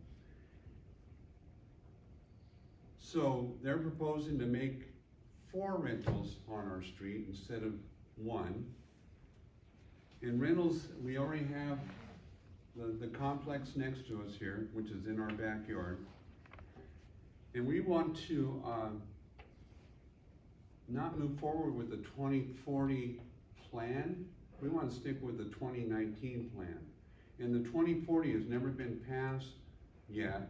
[SPEAKER 6] So they're proposing to make 4 rentals on our street instead of 1. In rentals, we already have the complex next to us here, which is in our backyard. And we want to not move forward with the 2040 plan. We want to stick with the 2019 plan. And the 2040 has never been passed yet.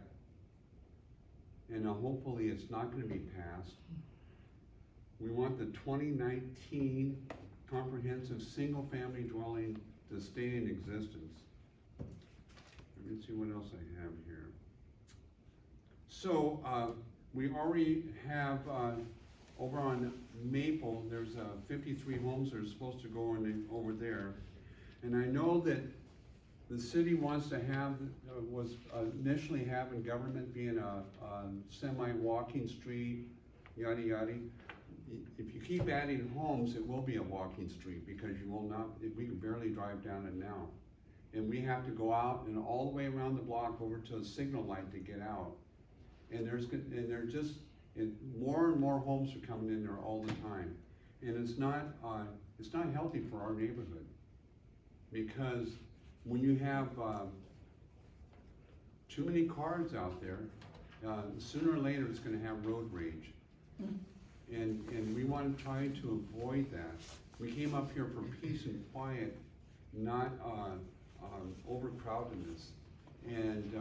[SPEAKER 6] And hopefully it's not going to be passed. We want the 2019 comprehensive single-family dwelling to stay in existence. Let me see what else I have here. So we already have over on Maple, there's 53 homes that are supposed to go in over there. And I know that the city wants to have, was initially having government being a semi-walking street, yada yada. If you keep adding homes, it will be a walking street because you will not, we can barely drive down it now. And we have to go out and all the way around the block over to a signal light to get out. And more and more homes are coming in there all the time. And it's not healthy for our neighborhood, because when you have too many cars out there, sooner or later it's going to have road rage. And we want to try to avoid that. We came up here for peace and quiet, not overcrowdedness. And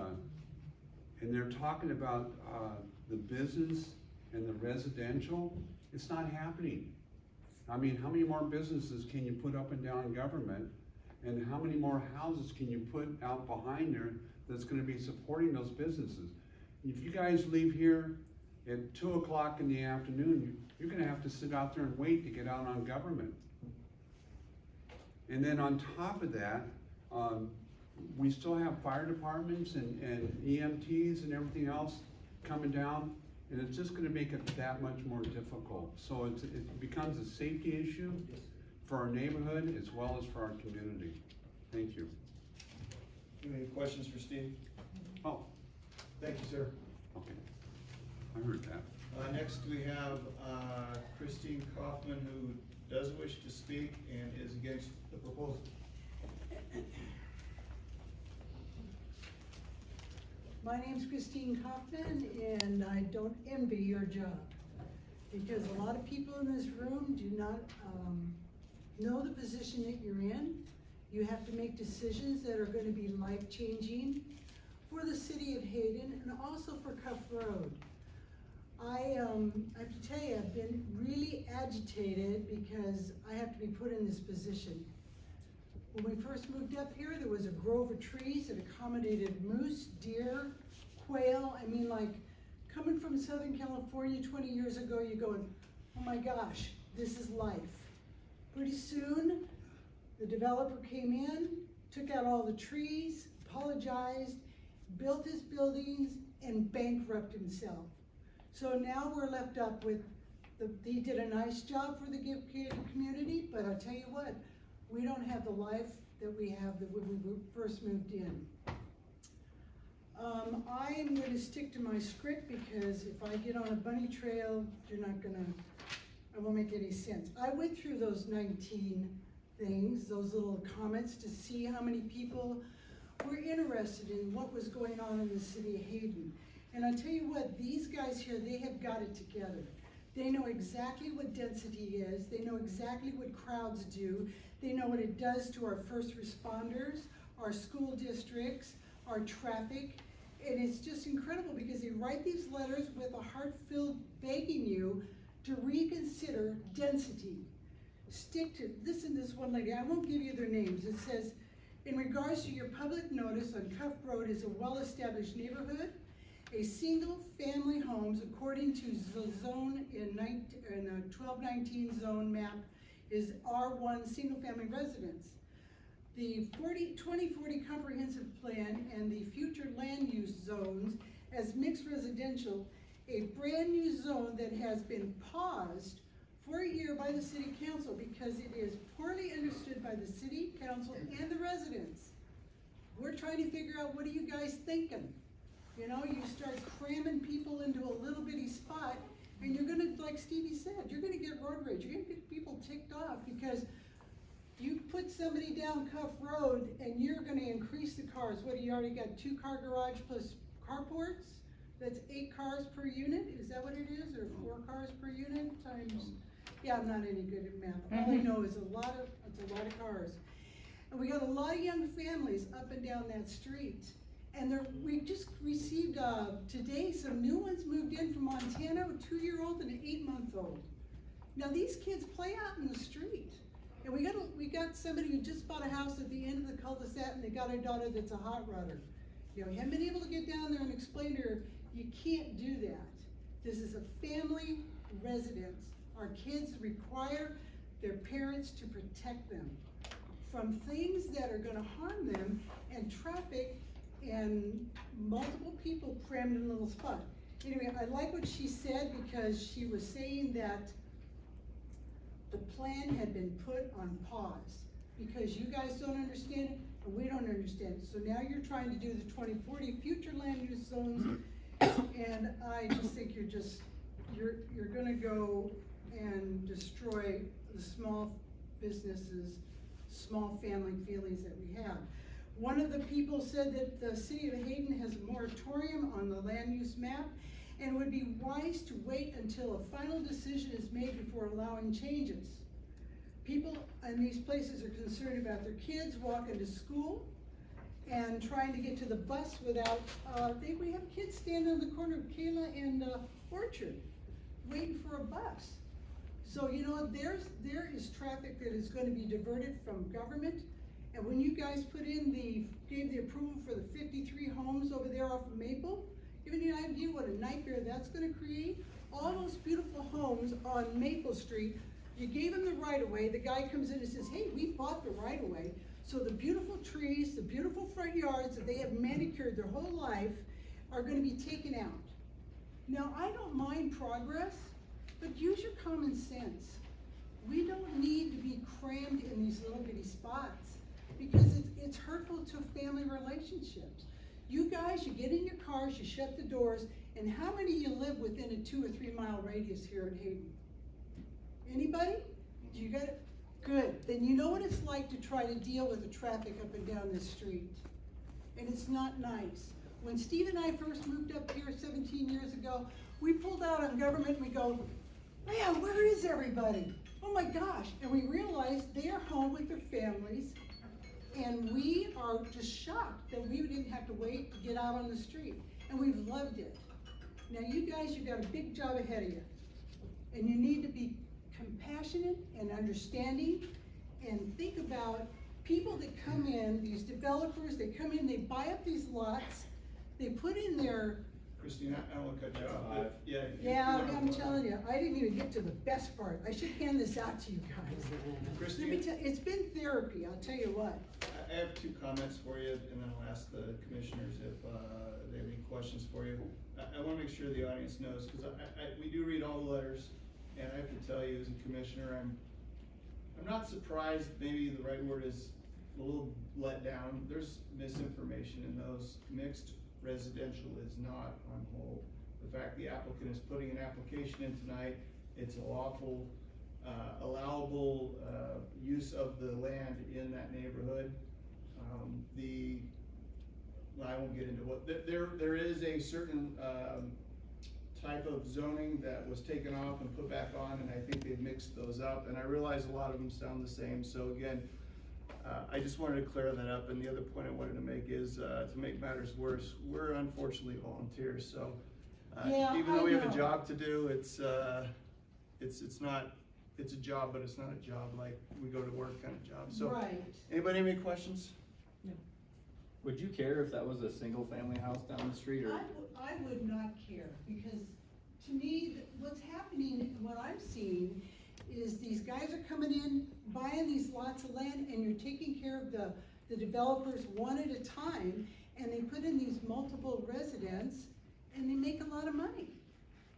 [SPEAKER 6] they're talking about the business and the residential. It's not happening. I mean, how many more businesses can you put up and down government? And how many more houses can you put out behind there that's going to be supporting those businesses? If you guys leave here at 2 o'clock in the afternoon, you're going to have to sit out there and wait to get out on government. And then on top of that, we still have fire departments and EMTs and everything else coming down, and it's just going to make it that much more difficult. So it becomes a safety issue for our neighborhood as well as for our community. Thank you.
[SPEAKER 3] Any questions for Steve?
[SPEAKER 6] Oh.
[SPEAKER 3] Thank you, sir.
[SPEAKER 6] Okay. I heard that.
[SPEAKER 3] Next we have Christine Kaufman, who does wish to speak and is against the proposal.
[SPEAKER 7] My name's Christine Kaufman, and I don't envy your job, because a lot of people in this room do not know the position that you're in. You have to make decisions that are going to be life-changing for the city of Hayden and also for Cuff Road. I have to tell you, I've been really agitated because I have to be put in this position. When we first moved up here, there was a grove of trees that accommodated moose, deer, quail. I mean, like, coming from Southern California 20 years ago, you're going, oh my gosh, this is life. Pretty soon, the developer came in, took out all the trees, apologized, built his buildings, and bankrupted himself. So now we're left up with, he did a nice job for the community, but I'll tell you what, we don't have the life that we have that when we first moved in. I am going to stick to my script, because if I get on a bunny trail, it won't make any sense. I went through those 19 things, those little comments, to see how many people were interested in what was going on in the city of Hayden. And I tell you what, these guys here, they have got it together. They know exactly what density is. They know exactly what crowds do. They know what it does to our first responders, our school districts, our traffic. And it's just incredible because they write these letters with a heart filled begging you to reconsider density. Listen to this one lady, I won't give you their names. It says, in regards to your public notice on Cuff Road is a well-established neighborhood. A single family homes, according to the zone in 1219 zone map, is R1 single family residence. The 2040 comprehensive plan and the future land use zones as mixed residential, a brand new zone that has been paused for a year by the city council because it is poorly understood by the city council and the residents. We're trying to figure out, what are you guys thinking? You know, you start cramming people into a little bitty spot and you're gonna, like Stevie said, you're gonna get road rage. You're gonna get people ticked off because you put somebody down Cuff Road and you're gonna increase the cars. What, you already got 2-car garage plus carports? That's 8 cars per unit? Is that what it is? Or 4 cars per unit times? Yeah, I'm not any good at math. All I know is it's a lot of cars. And we got a lot of young families up and down that street. And we just received today some new ones moved in from Montana, a 2-year-old and an 8-month-old. Now these kids play out in the street. And we got somebody who just bought a house at the end of the cul-de-sac and they got a daughter that's a hot rodder. You know, we haven't been able to get down there and explain to her, you can't do that. This is a family residence. Our kids require their parents to protect them from things that are gonna harm them and traffic and multiple people crammed in a little spot. Anyway, I like what she said because she was saying that the plan had been put on pause because you guys don't understand it and we don't understand it. So now you're trying to do the 2040 future land use zones and I just think you're gonna go and destroy the small businesses, small family feelings that we have. One of the people said that the city of Hayden has a moratorium on the land use map and would be wise to wait until a final decision is made before allowing changes. People in these places are concerned about their kids walking to school and trying to get to the bus without, we have kids standing on the corner of Kayla and Orchard waiting for a bus. So, you know, there is traffic that is going to be diverted from government. And when you guys gave the approval for the 53 homes over there off of Maple, give you an idea what a nightmare that's going to create? All those beautiful homes on Maple Street, you gave them the right of way. The guy comes in and says, hey, we bought the right of way. So the beautiful trees, the beautiful front yards that they have manicured their whole life are going to be taken out. Now, I don't mind progress, but use your common sense. We don't need to be crammed in these little bitty spots because it's hurtful to family relationships. You guys, you get in your cars, you shut the doors, and how many of you live within a 2 or 3 mile radius here in Hayden? Anybody? You got it? Good. Then you know what it's like to try to deal with the traffic up and down this street. And it's not nice. When Steve and I first moved up here 17 years ago, we pulled out on government and we go, man, where is everybody? Oh my gosh. And we realized they are home with their families and we are just shocked that we didn't have to wait to get out on the street. And we've loved it. Now you guys, you've got a big job ahead of you. And you need to be compassionate and understanding and think about people that come in, these developers, they come in, they buy up these lots, they put in their...
[SPEAKER 3] Christine, I don't want to cut you off.
[SPEAKER 7] Yeah, I'm telling you, I didn't even get to the best part. I should hand this out to you guys.
[SPEAKER 3] Christine,
[SPEAKER 7] Let me tell, it's been therapy, I'll tell you what.
[SPEAKER 3] I have 2 comments for you, and then I'll ask the commissioners if they have any questions for you. I want to make sure the audience knows, because we do read all the letters, and I have to tell you as a commissioner, I'm not surprised, maybe the right word is a little let down. There's misinformation in those. Mixed residential is not on hold. The fact the applicant is putting an application in tonight, it's a lawful, allowable use of the land in that neighborhood. I won't get into what, there is a certain type of zoning that was taken off and put back on, and I think they've mixed those up, and I realize a lot of them sound the same. So again, I just wanted to clear that up. And the other point I wanted to make is, to make matters worse, we're unfortunately volunteers. So even though we have a job to do, it's a job, but it's not a job like we go to work kind of job. So, anybody have any questions?
[SPEAKER 14] No. Would you care if that was a single family house down the street? Or?
[SPEAKER 7] I would not care, because to me, what's happening, what I'm seeing, is these guys are coming in, buying these lots of land, and you're taking care of the developers one at a time, and they put in these multiple residents, and they make a lot of money.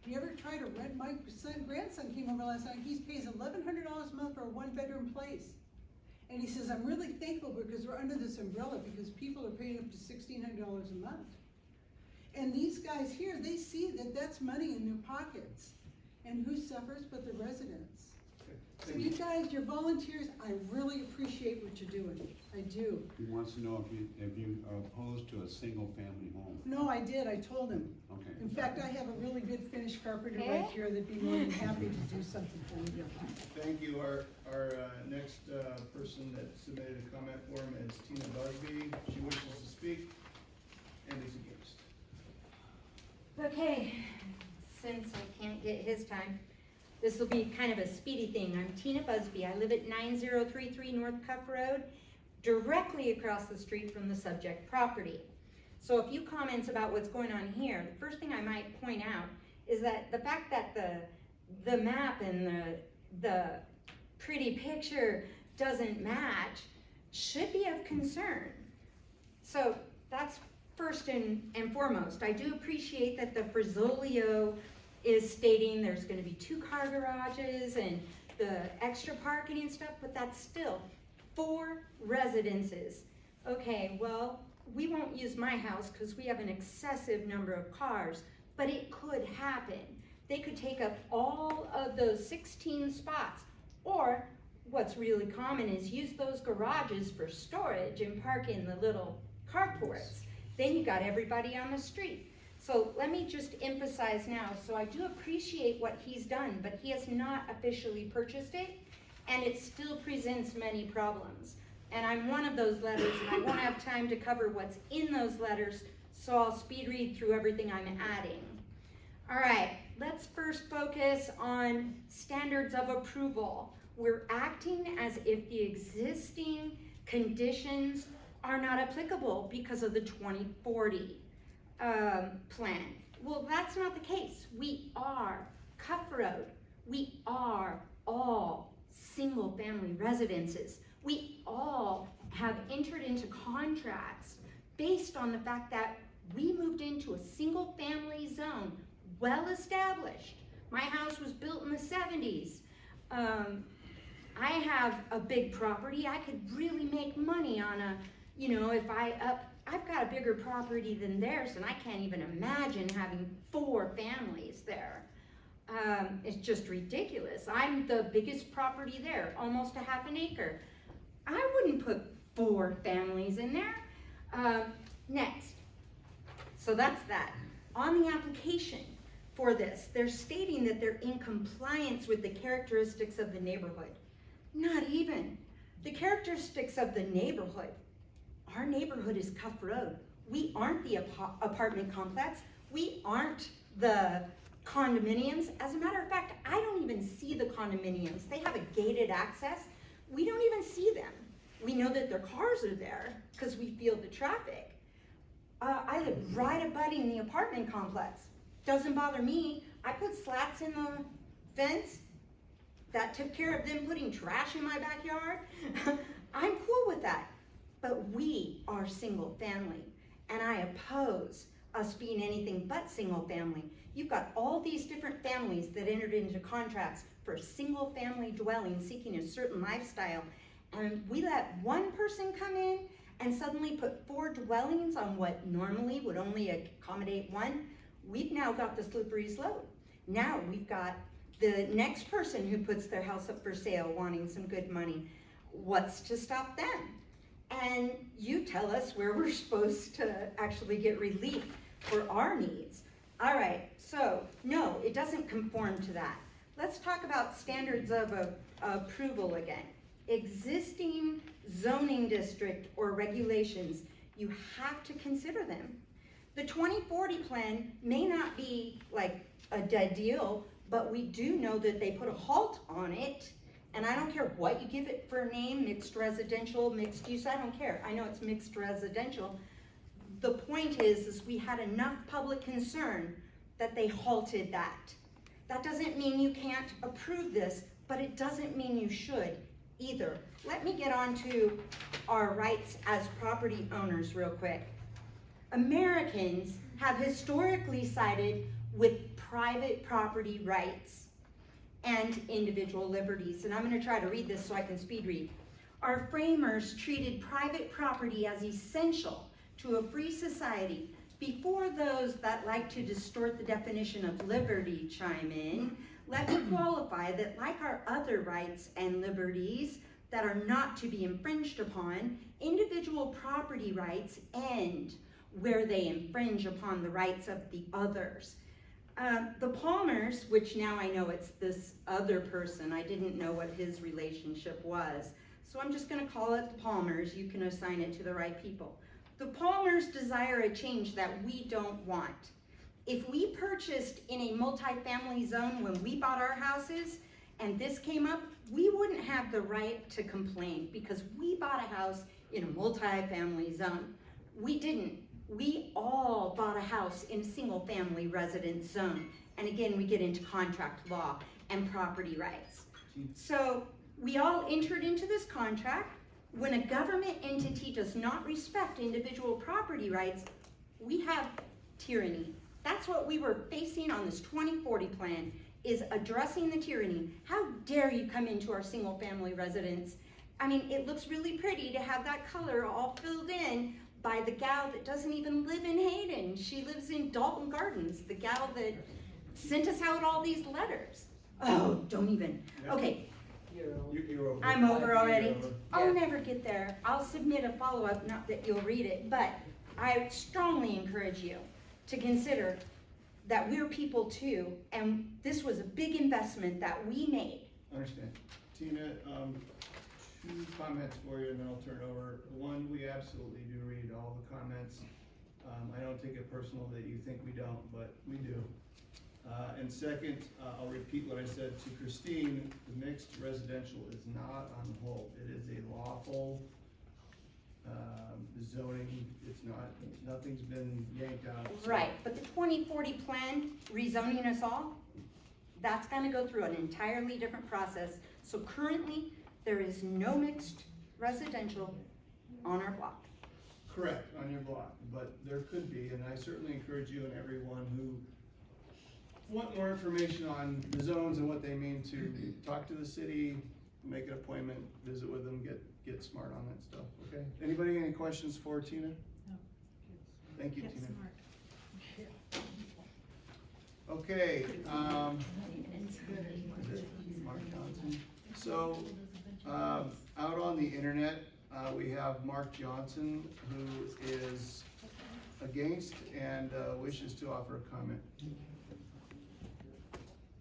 [SPEAKER 7] You ever try to rent? My grandson came over last night. He pays $1,100 a month for a one-bedroom place. And he says, I'm really thankful because we're under this umbrella, because people are paying up to $1,600 a month. And these guys here, they see that that's money in their pockets. And who suffers but the residents? So you guys, you're volunteers. I really appreciate what you're doing. I do.
[SPEAKER 6] He wants to know if you are opposed to a single family home.
[SPEAKER 7] No, I did. I told him.
[SPEAKER 6] Okay.
[SPEAKER 7] In fact, I have a really good Finnish carpenter right here that'd be more than happy to do something for you.
[SPEAKER 3] Thank you. Our next person that submitted a comment form is Tina Busby. She wishes to speak and is against.
[SPEAKER 13] Okay, since I can't get his time, this will be kind of a speedy thing. I'm Tina Busby. I live at 9033 North Cuff Road, directly across the street from the subject property. So a few comments about what's going on here. The first thing I might point out is that the fact that the map and the pretty picture doesn't match should be of concern. So that's first and foremost. I do appreciate that the Frizolio is stating there's going to be 2 car garages and the extra parking and stuff, but that's still 4 residences. Okay, well, we won't use my house because we have an excessive number of cars, but it could happen. They could take up all of those 16 spots, or what's really common is use those garages for storage and park in the little carports. Then you got everybody on the street. So let me just emphasize now, so I do appreciate what he's done, but he has not officially purchased it, and it still presents many problems. And I'm one of those letters, and I won't have time to cover what's in those letters, so I'll speed read through everything I'm adding. All right, let's first focus on standards of approval. We're acting as if the existing conditions are not applicable because of the 2040 plan. Well, that's not the case. We are Cuff Road. We are all single family residences. We all have entered into contracts based on the fact that we moved into a single family zone, well established. My house was built in the 70s. I have a big property. I could really make money on a, you know, if I've got a bigger property than theirs, and I can't even imagine having 4 families there. It's just ridiculous. I'm the biggest property there, almost a half an acre. I wouldn't put 4 families in there. Next, so that's that. On the application for this, they're stating that they're in compliance with the characteristics of the neighborhood. Not even. The characteristics of the neighborhood. Our neighborhood is Cuff Road. We aren't the apartment complex. We aren't the condominiums. As a matter of fact, I don't even see the condominiums. They have a gated access. We don't even see them. We know that their cars are there because we feel the traffic. I live right abutting the apartment complex. Doesn't bother me. I put slats in the fence. That took care of them putting trash in my backyard. I'm cool with that. But we are single family, and I oppose us being anything but single family. You've got all these different families that entered into contracts for single family dwellings seeking a certain lifestyle, and we let one person come in and suddenly put 4 dwellings on what normally would only accommodate 1. We've now got the slippery slope. Now we've got the next person who puts their house up for sale wanting some good money. What's to stop them? And you tell us where we're supposed to actually get relief for our needs. All right, so no, it doesn't conform to that. Let's talk about standards of approval again. Existing zoning district or regulations, you have to consider them. The 2040 plan may not be like a dead deal, but we do know that they put a halt on it, and I don't care what you give it for a name, mixed residential, mixed use, I don't care. I know it's mixed residential. The point is we had enough public concern that they halted that. That doesn't mean you can't approve this, but it doesn't mean you should either. Let me get on to our rights as property owners real quick. Americans have historically sided with private property rights and individual liberties. And I'm going to try to read this so I can speed read. Our framers treated private property as essential to a free society before those that like to distort the definition of liberty chime in. Let me qualify that like our other rights and liberties that are not to be infringed upon, individual property rights end where they infringe upon the rights of the others. The Palmers, which now I know it's this other person, I didn't know what his relationship was, so I'm just going to call it the Palmers. You can assign it to the right people. The Palmers desire a change that we don't want. If we purchased in a multifamily zone when we bought our houses and this came up, we wouldn't have the right to complain because we bought a house in a multifamily zone. We didn't. We all bought a house in a single family residence zone. And again, we get into contract law and property rights. So we all entered into this contract. When a government entity does not respect individual property rights, we have tyranny. That's what we were facing on this 2040 plan, is addressing the tyranny. How dare you come into our single family residence? I mean, it looks really pretty to have that color all filled in by the gal that doesn't even live in Hayden. She lives in Dalton Gardens, the gal that sent us out all these letters. Oh, don't even. Okay.
[SPEAKER 3] You're over.
[SPEAKER 13] I'm over already.
[SPEAKER 3] Over.
[SPEAKER 13] I'll never get there. I'll submit a follow-up, not that you'll read it, but I strongly encourage you to consider that we're people too, and this was a big investment that we made.
[SPEAKER 3] Understand. Tina, two comments for you and then I'll turn it over. One, we absolutely do read all the comments. I don't take it personal that you think we don't, but we do. And second, I'll repeat what I said to Christine. The mixed residential is not on hold. It is a lawful zoning. It's not, nothing's been yanked out. So.
[SPEAKER 13] Right, but the 2040 plan, rezoning us all, that's gonna go through an entirely different process. So currently, there is no mixed residential on our block.
[SPEAKER 3] Correct, on your block, but there could be, and I certainly encourage you and everyone who want more information on the zones and what they mean to talk to the city, make an appointment, visit with them, get smart on that stuff, okay? Anybody any questions for Tina?
[SPEAKER 7] No.
[SPEAKER 3] Thank you,
[SPEAKER 7] Get
[SPEAKER 3] Tina.
[SPEAKER 7] smart.
[SPEAKER 3] Okay, Mark Johnson. So, out on the internet, we have Mark Johnson, who is against and wishes to offer a comment.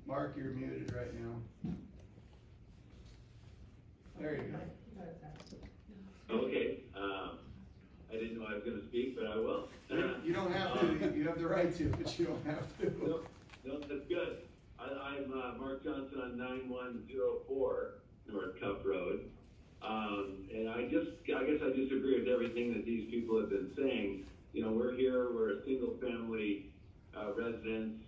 [SPEAKER 3] Mark, you're muted right now. There you go.
[SPEAKER 15] Okay, I didn't know I was going to speak, but I will.
[SPEAKER 3] You don't have to. You have the right to, but you don't have to.
[SPEAKER 15] No, that's good. I'm Mark Johnson on 9104 North Cuff Road. And I guess I disagree with everything that these people have been saying. You know, we're here, we're a single family residence.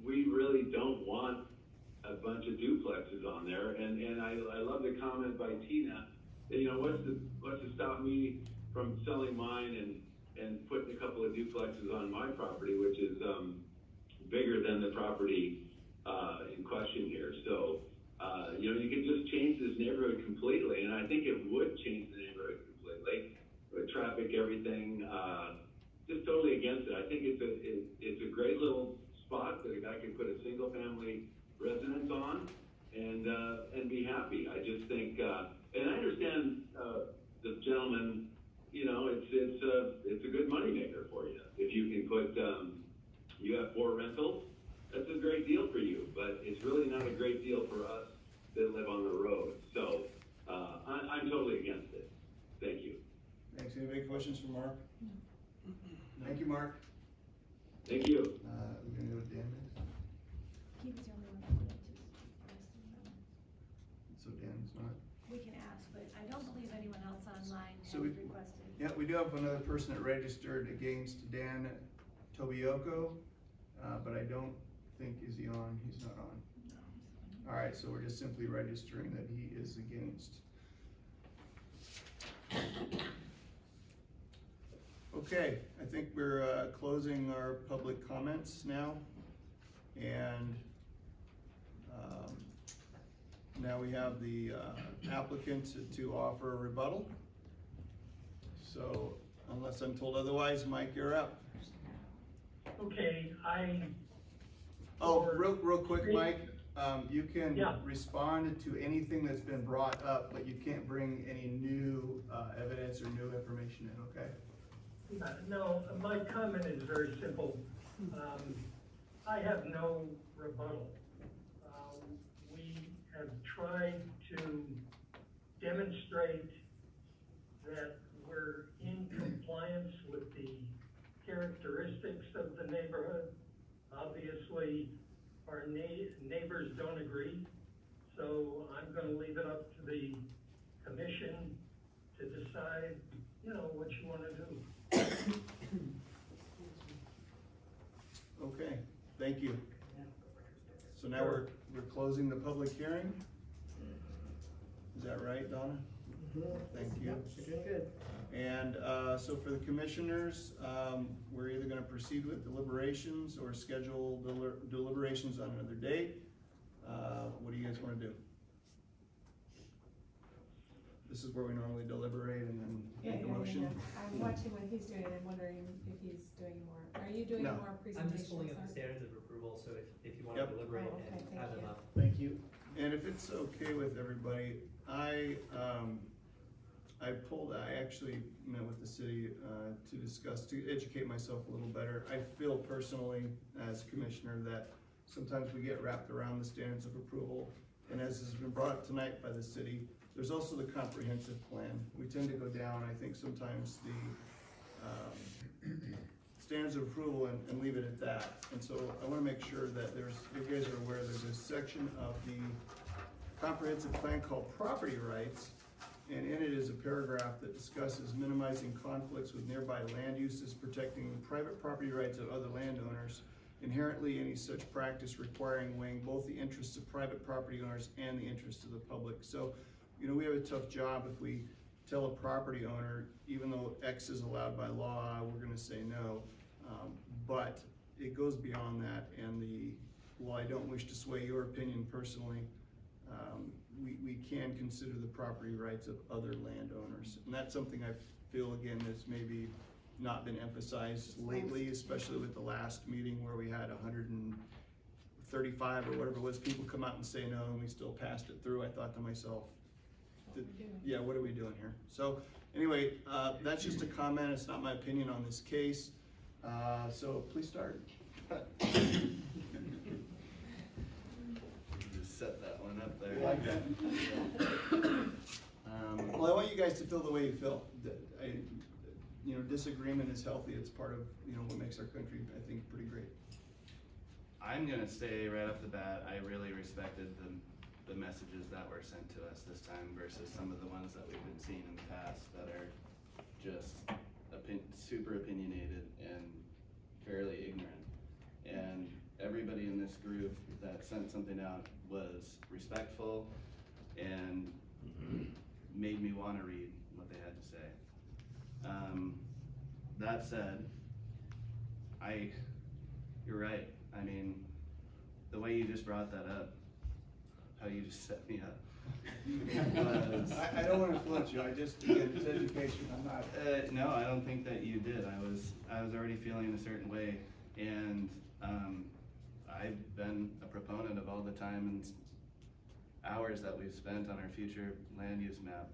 [SPEAKER 15] We really don't want a bunch of duplexes on there. And I love the comment by Tina that, you know, what's to stop me from selling mine and putting a couple of duplexes on my property, which is bigger than the property in question here. So, you know, you could just change this neighborhood completely, and I think it would change the neighborhood completely with traffic, everything. Just totally against it. I think it's a great little spot that a guy can put a single family residence on and be happy. I just think, and I understand the gentleman. You know, it's a good moneymaker for you if you can put you have 4 rentals, that's a great deal for you, but it's really not a great deal for us that live on the road. So I'm totally against it. Thank you.
[SPEAKER 3] Thanks. Any big questions for Mark? Thank you, Mark.
[SPEAKER 15] Thank you.
[SPEAKER 3] We're gonna go with Dan next.
[SPEAKER 4] He was the only one that wanted to.
[SPEAKER 3] So Dan's not.
[SPEAKER 4] We can ask, but I don't believe anyone else online has
[SPEAKER 3] So we-
[SPEAKER 4] requested.
[SPEAKER 3] Yeah, we do have another person that registered against Dan Tobioko, but I don't think, is he on? He's not on. All right, so we're just simply registering that he is against. Okay, I think we're closing our public comments now. And now we have the applicant to offer a rebuttal. So unless I'm told otherwise, Mike, you're up.
[SPEAKER 2] Okay,
[SPEAKER 3] Oh, real quick, Mike, you can respond to anything that's been brought up, but you can't bring any new evidence or new information in, okay?
[SPEAKER 2] no, my comment is very simple. I have no rebuttal. We have tried to demonstrate that we're in compliance with the characteristics of the neighborhood. Obviously, our neighbors don't agree, so I'm gonna leave it up to the commission to decide, what you wanna do.
[SPEAKER 3] Okay, thank you. So now we're closing the public hearing. Is that right, Donna? Thank you.
[SPEAKER 8] Good.
[SPEAKER 3] And so for the commissioners, we're either gonna proceed with deliberations or schedule deliberations on another date. What do you guys wanna do? This is where we normally deliberate and then make a motion.
[SPEAKER 10] I'm watching what he's doing and wondering if he's doing more. Are you doing
[SPEAKER 3] No.
[SPEAKER 10] more presentations?
[SPEAKER 9] I'm just pulling up the
[SPEAKER 10] or-
[SPEAKER 9] standards of approval, so if you want to deliberate
[SPEAKER 10] Oh, okay,
[SPEAKER 9] and
[SPEAKER 10] thank
[SPEAKER 9] have them
[SPEAKER 10] you.
[SPEAKER 9] up.
[SPEAKER 3] Thank you. And if it's okay with everybody, I actually met with the city to educate myself a little better. I feel personally, as commissioner, that sometimes we get wrapped around the standards of approval. And as has been brought up tonight by the city, there's also the comprehensive plan. We tend to go down, I think, sometimes the standards of approval and leave it at that. And so I wanna make sure that you guys are aware there's a section of the comprehensive plan called property rights, and in it is a paragraph that discusses minimizing conflicts with nearby land uses, protecting the private property rights of other landowners, inherently any such practice requiring weighing both the interests of private property owners and the interests of the public. So, we have a tough job if we tell a property owner, even though X is allowed by law, we're gonna say no. But it goes beyond that, and while I don't wish to sway your opinion personally, we can consider the property rights of other landowners. And that's something I feel, again, that's maybe not been emphasized lately, especially with the last meeting where we had 135 or whatever it was, people come out and say no, and we still passed it through. I thought to myself, yeah, what are we doing here? So anyway, that's just a comment. It's not my opinion on this case. So please start.
[SPEAKER 5] Just set that one up there.
[SPEAKER 3] Like that? Well, I want you guys to feel the way you feel. Disagreement is healthy. It's part of, what makes our country, I think, pretty great.
[SPEAKER 5] I'm gonna say right off the bat, I really respected the messages that were sent to us this time versus some of the ones that we've been seeing in the past that are just super opinionated and fairly ignorant. And everybody in this group that sent something out was respectful and made me want to read what they had to say. That said, you're right. I mean, the way you just brought that up, how you just set me up.
[SPEAKER 3] I don't want to influence you. Again, it's education. I'm not.
[SPEAKER 5] No, I don't think that you did. I was already feeling a certain way, and I've been a proponent of all the time and hours that we've spent on our future land use map.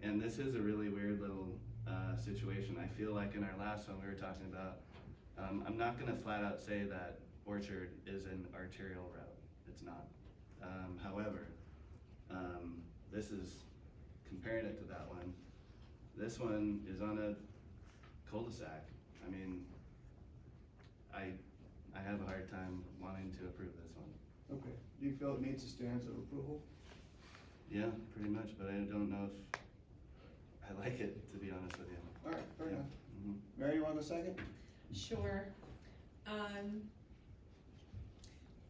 [SPEAKER 5] And this is a really weird little situation. I feel like in our last one we were talking about I'm not gonna flat out say that Orchard is an arterial route, it's not. However, this is, comparing it to that one, this one is on a cul-de-sac. I mean, I have a hard time wanting to approve this one.
[SPEAKER 3] Okay, do you feel it meets the standards of approval?
[SPEAKER 5] Yeah, pretty much, but I don't know if I like it, to be honest with you.
[SPEAKER 3] All right, fair enough.
[SPEAKER 5] Mhm.
[SPEAKER 3] Mary, you want to go second?
[SPEAKER 10] Sure.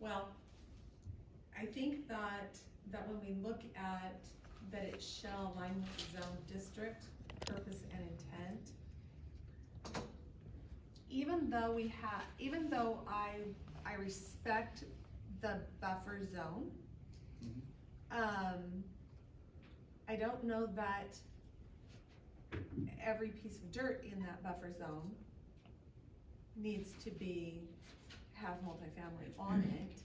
[SPEAKER 10] Well, I think that when we look at that it shall align with the zone district, purpose and intent, even though I respect the buffer zone, I don't know that every piece of dirt in that buffer zone needs to have multifamily on it.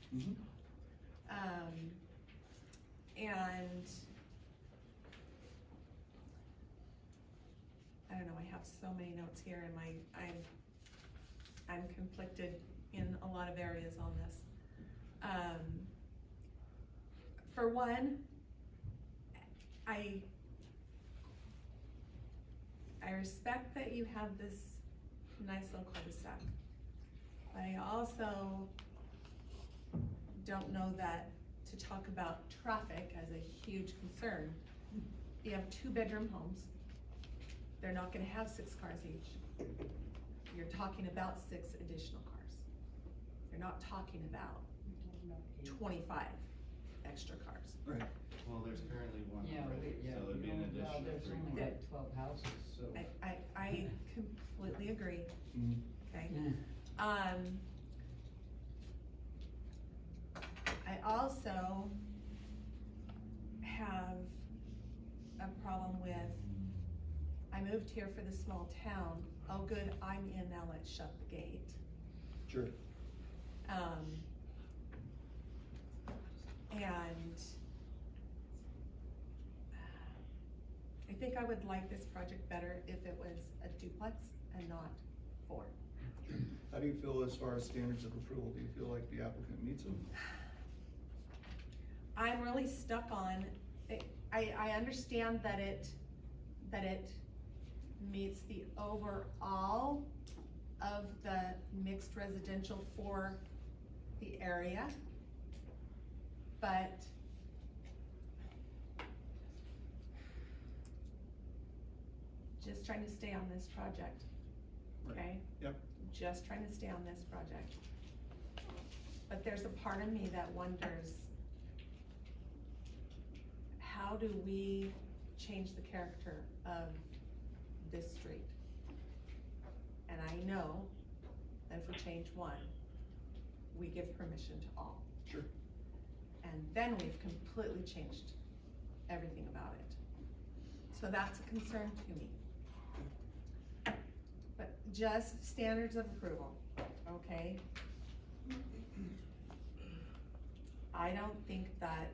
[SPEAKER 10] And I don't know, I have so many notes here and I'm conflicted in a lot of areas on this. For one, I respect that you have this nice little cul-de-sac, but I also don't know that to talk about traffic as a huge concern. You have 2-bedroom homes. They're not gonna have 6 cars each. You're talking about 6 additional cars. You're not talking about 25 extra cars.
[SPEAKER 3] Right.
[SPEAKER 5] Well, there's currently one
[SPEAKER 16] Yeah,
[SPEAKER 5] already,
[SPEAKER 16] yeah,
[SPEAKER 5] so it'd be an
[SPEAKER 16] well,
[SPEAKER 5] additional
[SPEAKER 16] there's
[SPEAKER 5] 3
[SPEAKER 16] only
[SPEAKER 5] more.
[SPEAKER 16] like 12 houses, so.
[SPEAKER 10] I completely agree. Okay. I also have a problem with, I moved here for the small town. Oh good, I'm in, now let's shut the gate.
[SPEAKER 3] Sure.
[SPEAKER 10] And I think I would like this project better if it was a duplex and not 4.
[SPEAKER 3] How do you feel as far as standards of approval? Do you feel like the applicant meets them?
[SPEAKER 10] I'm really stuck on, I understand that it meets the overall of the mixed residential for the area, but just trying to stay on this project, okay?
[SPEAKER 3] Yep.
[SPEAKER 10] Just trying to stay on this project. But there's a part of me that wonders, how do we change the character of this street? And I know that if we change one, we give permission to all.
[SPEAKER 3] Sure.
[SPEAKER 10] And then we've completely changed everything about it. So that's a concern to me. But just standards of approval, okay? I don't think that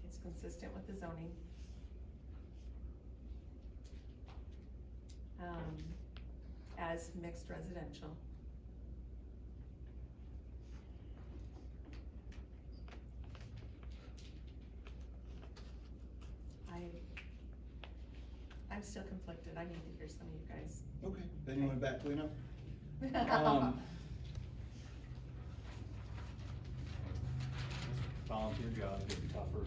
[SPEAKER 10] it's consistent with the zoning. As mixed residential. I'm still conflicted. I need to hear some of you guys.
[SPEAKER 3] Okay, then you went back clean up?
[SPEAKER 14] Volunteer job gets tougher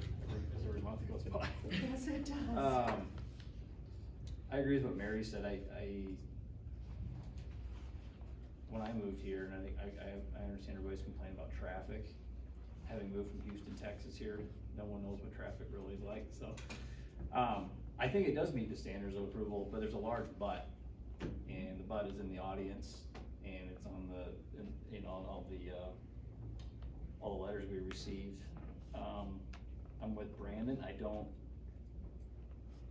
[SPEAKER 14] as every month goes by.
[SPEAKER 10] Yes, it does.
[SPEAKER 14] I agree with what Mary said. When I moved here, and I think I understand everybody's complaining about traffic. Having moved from Houston, Texas here, no one knows what traffic really is like. So, I think it does meet the standards of approval, but there's a large but, and the but is in the audience, and it's on all the letters we received. I'm with Brandon.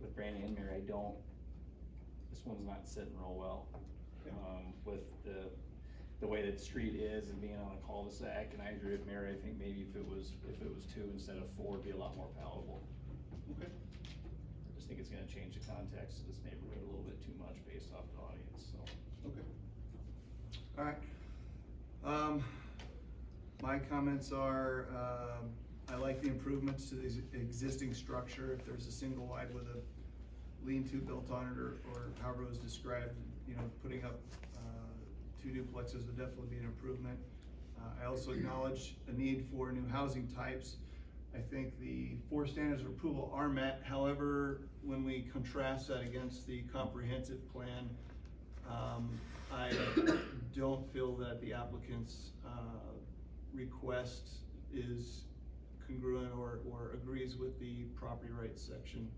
[SPEAKER 14] With Brandon and Mary, this one's not sitting real well. With the way that the street is and being on a cul-de-sac, and I agree with Mary. I think maybe if it was 2 instead of 4, it'd be a lot more palatable.
[SPEAKER 3] Okay.
[SPEAKER 14] I just think it's gonna change the context of this neighborhood a little bit too much based off the audience, so.
[SPEAKER 3] Okay. All right. My comments are, I like the improvements to the existing structure. If there's a single wide with a lean-to built on it, or however it was described, you know, putting up 2 duplexes would definitely be an improvement. I also acknowledge a need for new housing types. I think the 4 standards of approval are met. However, when we contrast that against the comprehensive plan, I don't feel that the applicant's request is congruent or agrees with the property rights section.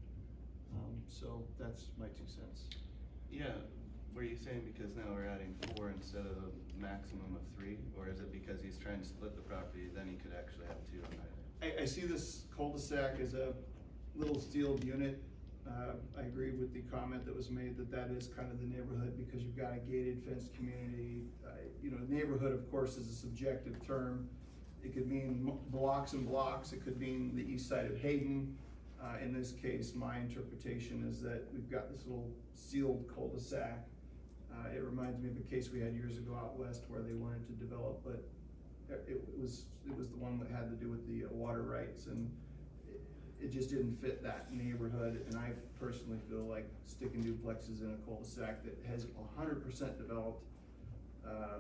[SPEAKER 3] So that's my 2 cents.
[SPEAKER 5] Yeah, were you saying because now we're adding 4 instead of a maximum of 3? Or is it because he's trying to split the property, then he could actually have 2 on either?
[SPEAKER 3] I see this cul-de-sac as a little sealed unit. I agree with the comment that was made that is kind of the neighborhood because you've got a gated fenced community. You know, neighborhood of course is a subjective term. It could mean blocks and blocks. It could mean the east side of Hayden. In this case, my interpretation is that we've got this little sealed cul-de-sac. It reminds me of a case we had years ago out west where they wanted to develop, but it was the one that had to do with the water rights, and it just didn't fit that neighborhood. And I personally feel like sticking duplexes in a cul-de-sac that has 100% developed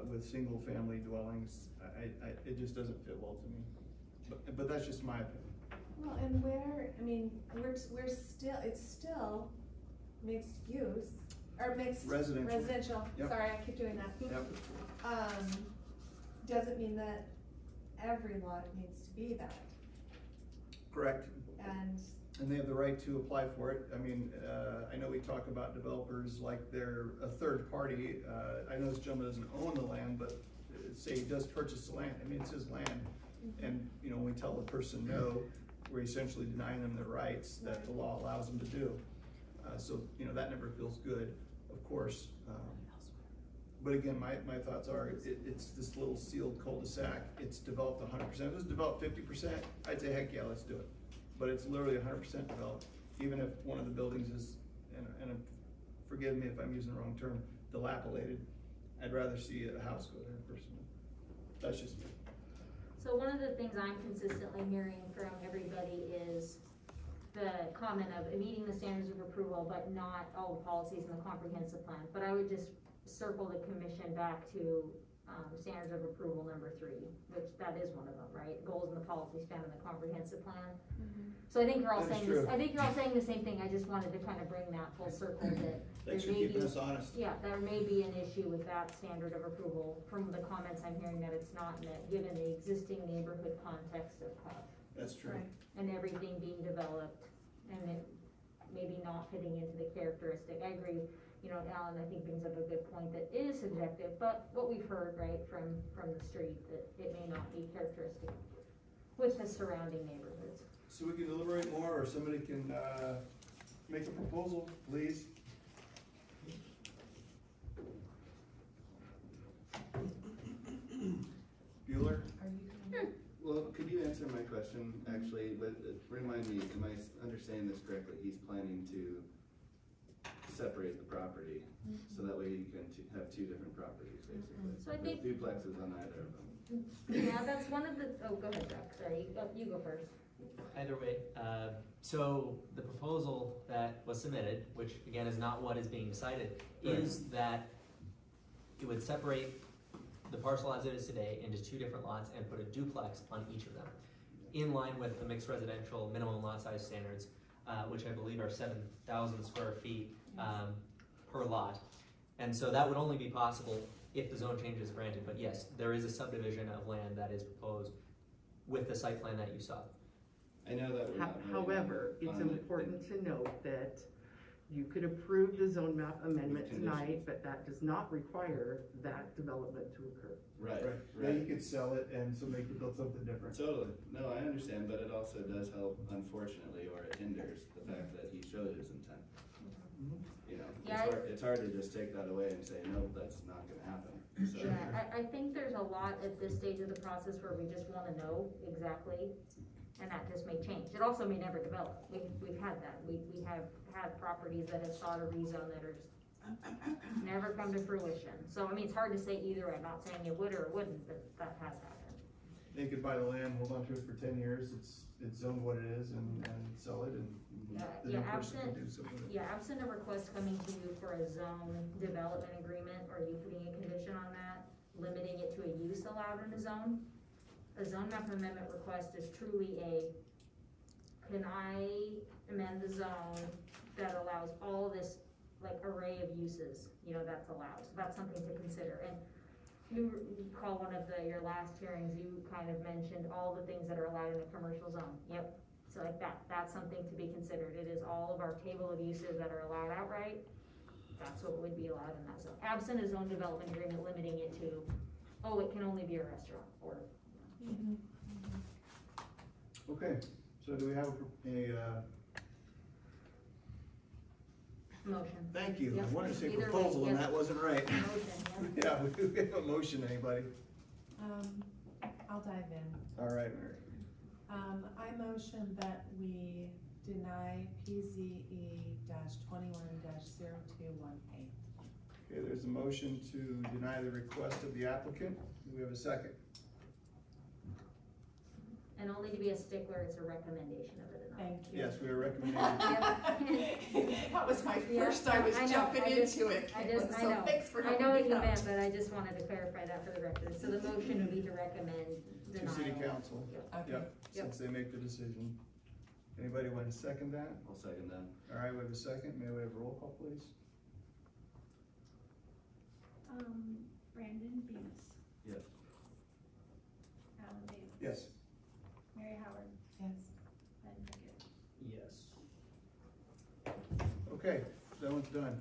[SPEAKER 3] with single family dwellings, it just doesn't fit well to me. But that's just my opinion.
[SPEAKER 10] Well, and we're still, it's still mixed use, or mixed residential.
[SPEAKER 3] Yep.
[SPEAKER 10] Sorry, I keep doing that.
[SPEAKER 3] Yep.
[SPEAKER 10] Doesn't mean that every lot needs to be that.
[SPEAKER 3] Correct.
[SPEAKER 10] And
[SPEAKER 3] they have the right to apply for it. I mean, I know we talk about developers like they're a third party. I know this gentleman doesn't own the land, but say he does purchase the land. I mean, it's his land. Mm-hmm. And you know, when we tell the person no, we're essentially denying them their rights that the law allows them to do. So, you know, that never feels good, of course. But again, my thoughts are, it's this little sealed cul-de-sac. It's developed 100%. If it was developed 50%, I'd say, heck yeah, let's do it. But it's literally 100% developed. Even if one of the buildings is, and forgive me if I'm using the wrong term, dilapidated, I'd rather see a house go there personally. That's just me.
[SPEAKER 11] So one of the things I'm consistently hearing from everybody is the comment of meeting the standards of approval, but not all the policies in the comprehensive plan. But I would just circle the commission back to standards of approval number 3, which that is one of them, right? Goals and the policies found in the comprehensive plan. Mm-hmm. So I think you're all saying this. I think you're all saying the same thing. I just wanted to kind of bring that full circle that
[SPEAKER 3] Thanks for keeping us honest.
[SPEAKER 11] Yeah, there may be an issue with that standard of approval from the comments I'm hearing that it's not met given the existing neighborhood context of Huff.
[SPEAKER 3] That's true.
[SPEAKER 10] Right.
[SPEAKER 11] And everything being developed and it maybe not fitting into the characteristic. I agree. You know, Alan, I think brings up a good point that it is subjective, but what we've heard, right, from the street, that it may not be characteristic with the surrounding neighborhoods.
[SPEAKER 3] So we can deliberate more, or somebody can make a proposal, please. Bueller?
[SPEAKER 5] Well, could you answer my question, actually, but remind me, am I understanding this correctly? He's planning to separate the property, so that way you can have 2 different properties, basically.
[SPEAKER 11] So I think
[SPEAKER 5] duplexes on either of them.
[SPEAKER 11] Yeah, that's one of the, oh, go ahead, Jack, sorry, you go first.
[SPEAKER 9] Either way, so the proposal that was submitted, which again is not what is being decided, is that it would separate the parcel as it is today into 2 different lots and put a duplex on each of them, in line with the mixed residential minimum lot size standards, which I believe are 7,000 square feet per lot. And so that would only be possible if the zone change is granted. But yes, there is a subdivision of land that is proposed with the site plan that you saw.
[SPEAKER 5] I know that.
[SPEAKER 8] However, it's important to note that you could approve the zone map amendment tonight, but that does not require that development to occur.
[SPEAKER 5] Right.
[SPEAKER 3] Yeah, you could sell it and somebody could build something different.
[SPEAKER 5] Totally. No, I understand, but it also does help, unfortunately, or it hinders the fact that he showed his intent. You know, it's hard to just take that away and say, no, that's not gonna happen. So.
[SPEAKER 11] Yeah, I think there's a lot at this stage of the process where we just wanna know exactly and that just may change. It also may never develop. We've had that. We have had properties that have sought a rezone that are just never come to fruition. So, I mean, it's hard to say either way. I'm not saying it would or it wouldn't, but that has happened.
[SPEAKER 3] They could buy the land, hold on to it for 10 years, it's zoned what it is, and sell it, and the new person can do something with it.
[SPEAKER 11] Yeah, absent a request coming to you for a zone development agreement, or you putting a condition on that, limiting it to a use allowed in a zone map amendment request is truly can I amend the zone that allows all this, like, array of uses, you know, that's allowed. So that's something to consider. And you recall one of your last hearings, you kind of mentioned all the things that are allowed in a commercial zone. Yep. So like that's something to be considered. It is all of our table of uses that are allowed outright. That's what would be allowed in that zone. Absent a zone development agreement limiting it to, oh, it can only be a restaurant or.
[SPEAKER 3] Okay, so do we have a
[SPEAKER 11] Motion.
[SPEAKER 3] Thank you.
[SPEAKER 11] Yep.
[SPEAKER 3] I wanted to say
[SPEAKER 11] Either
[SPEAKER 3] proposal,
[SPEAKER 11] way,
[SPEAKER 3] and
[SPEAKER 11] yes.
[SPEAKER 3] that wasn't right.
[SPEAKER 11] Motion,
[SPEAKER 3] Yeah, we have a motion, anybody?
[SPEAKER 16] I'll dive in.
[SPEAKER 3] All right, Mary.
[SPEAKER 16] I motion that we deny PZE-21-0218.
[SPEAKER 3] Okay, there's a motion to deny the request of the applicant. Do we have a second?
[SPEAKER 11] And only to be a stickler, it's a recommendation of a denial.
[SPEAKER 16] Thank you.
[SPEAKER 3] Yes, we are recommending.
[SPEAKER 16] That was my
[SPEAKER 11] Yeah,
[SPEAKER 16] first, I was jumping into it.
[SPEAKER 11] I
[SPEAKER 16] So
[SPEAKER 11] know.
[SPEAKER 16] thanks for
[SPEAKER 11] I
[SPEAKER 16] helping
[SPEAKER 11] know what
[SPEAKER 16] me
[SPEAKER 11] you
[SPEAKER 16] out.
[SPEAKER 11] meant, but I just wanted to clarify that for the record. So the motion would be to recommend
[SPEAKER 3] To
[SPEAKER 11] denial.
[SPEAKER 3] city council.
[SPEAKER 11] Yep.
[SPEAKER 3] Yep, since they make the decision. Anybody want to second that?
[SPEAKER 5] I'll second that.
[SPEAKER 3] All right, we have a second. May we have a roll call, please?
[SPEAKER 4] Brandon Bemis,
[SPEAKER 5] Yes.
[SPEAKER 4] Alan Davis.
[SPEAKER 3] Yes.
[SPEAKER 4] Mary Howard,
[SPEAKER 16] Yes.
[SPEAKER 4] Glenn Pickett.
[SPEAKER 14] Yes.
[SPEAKER 3] Okay, that one's done.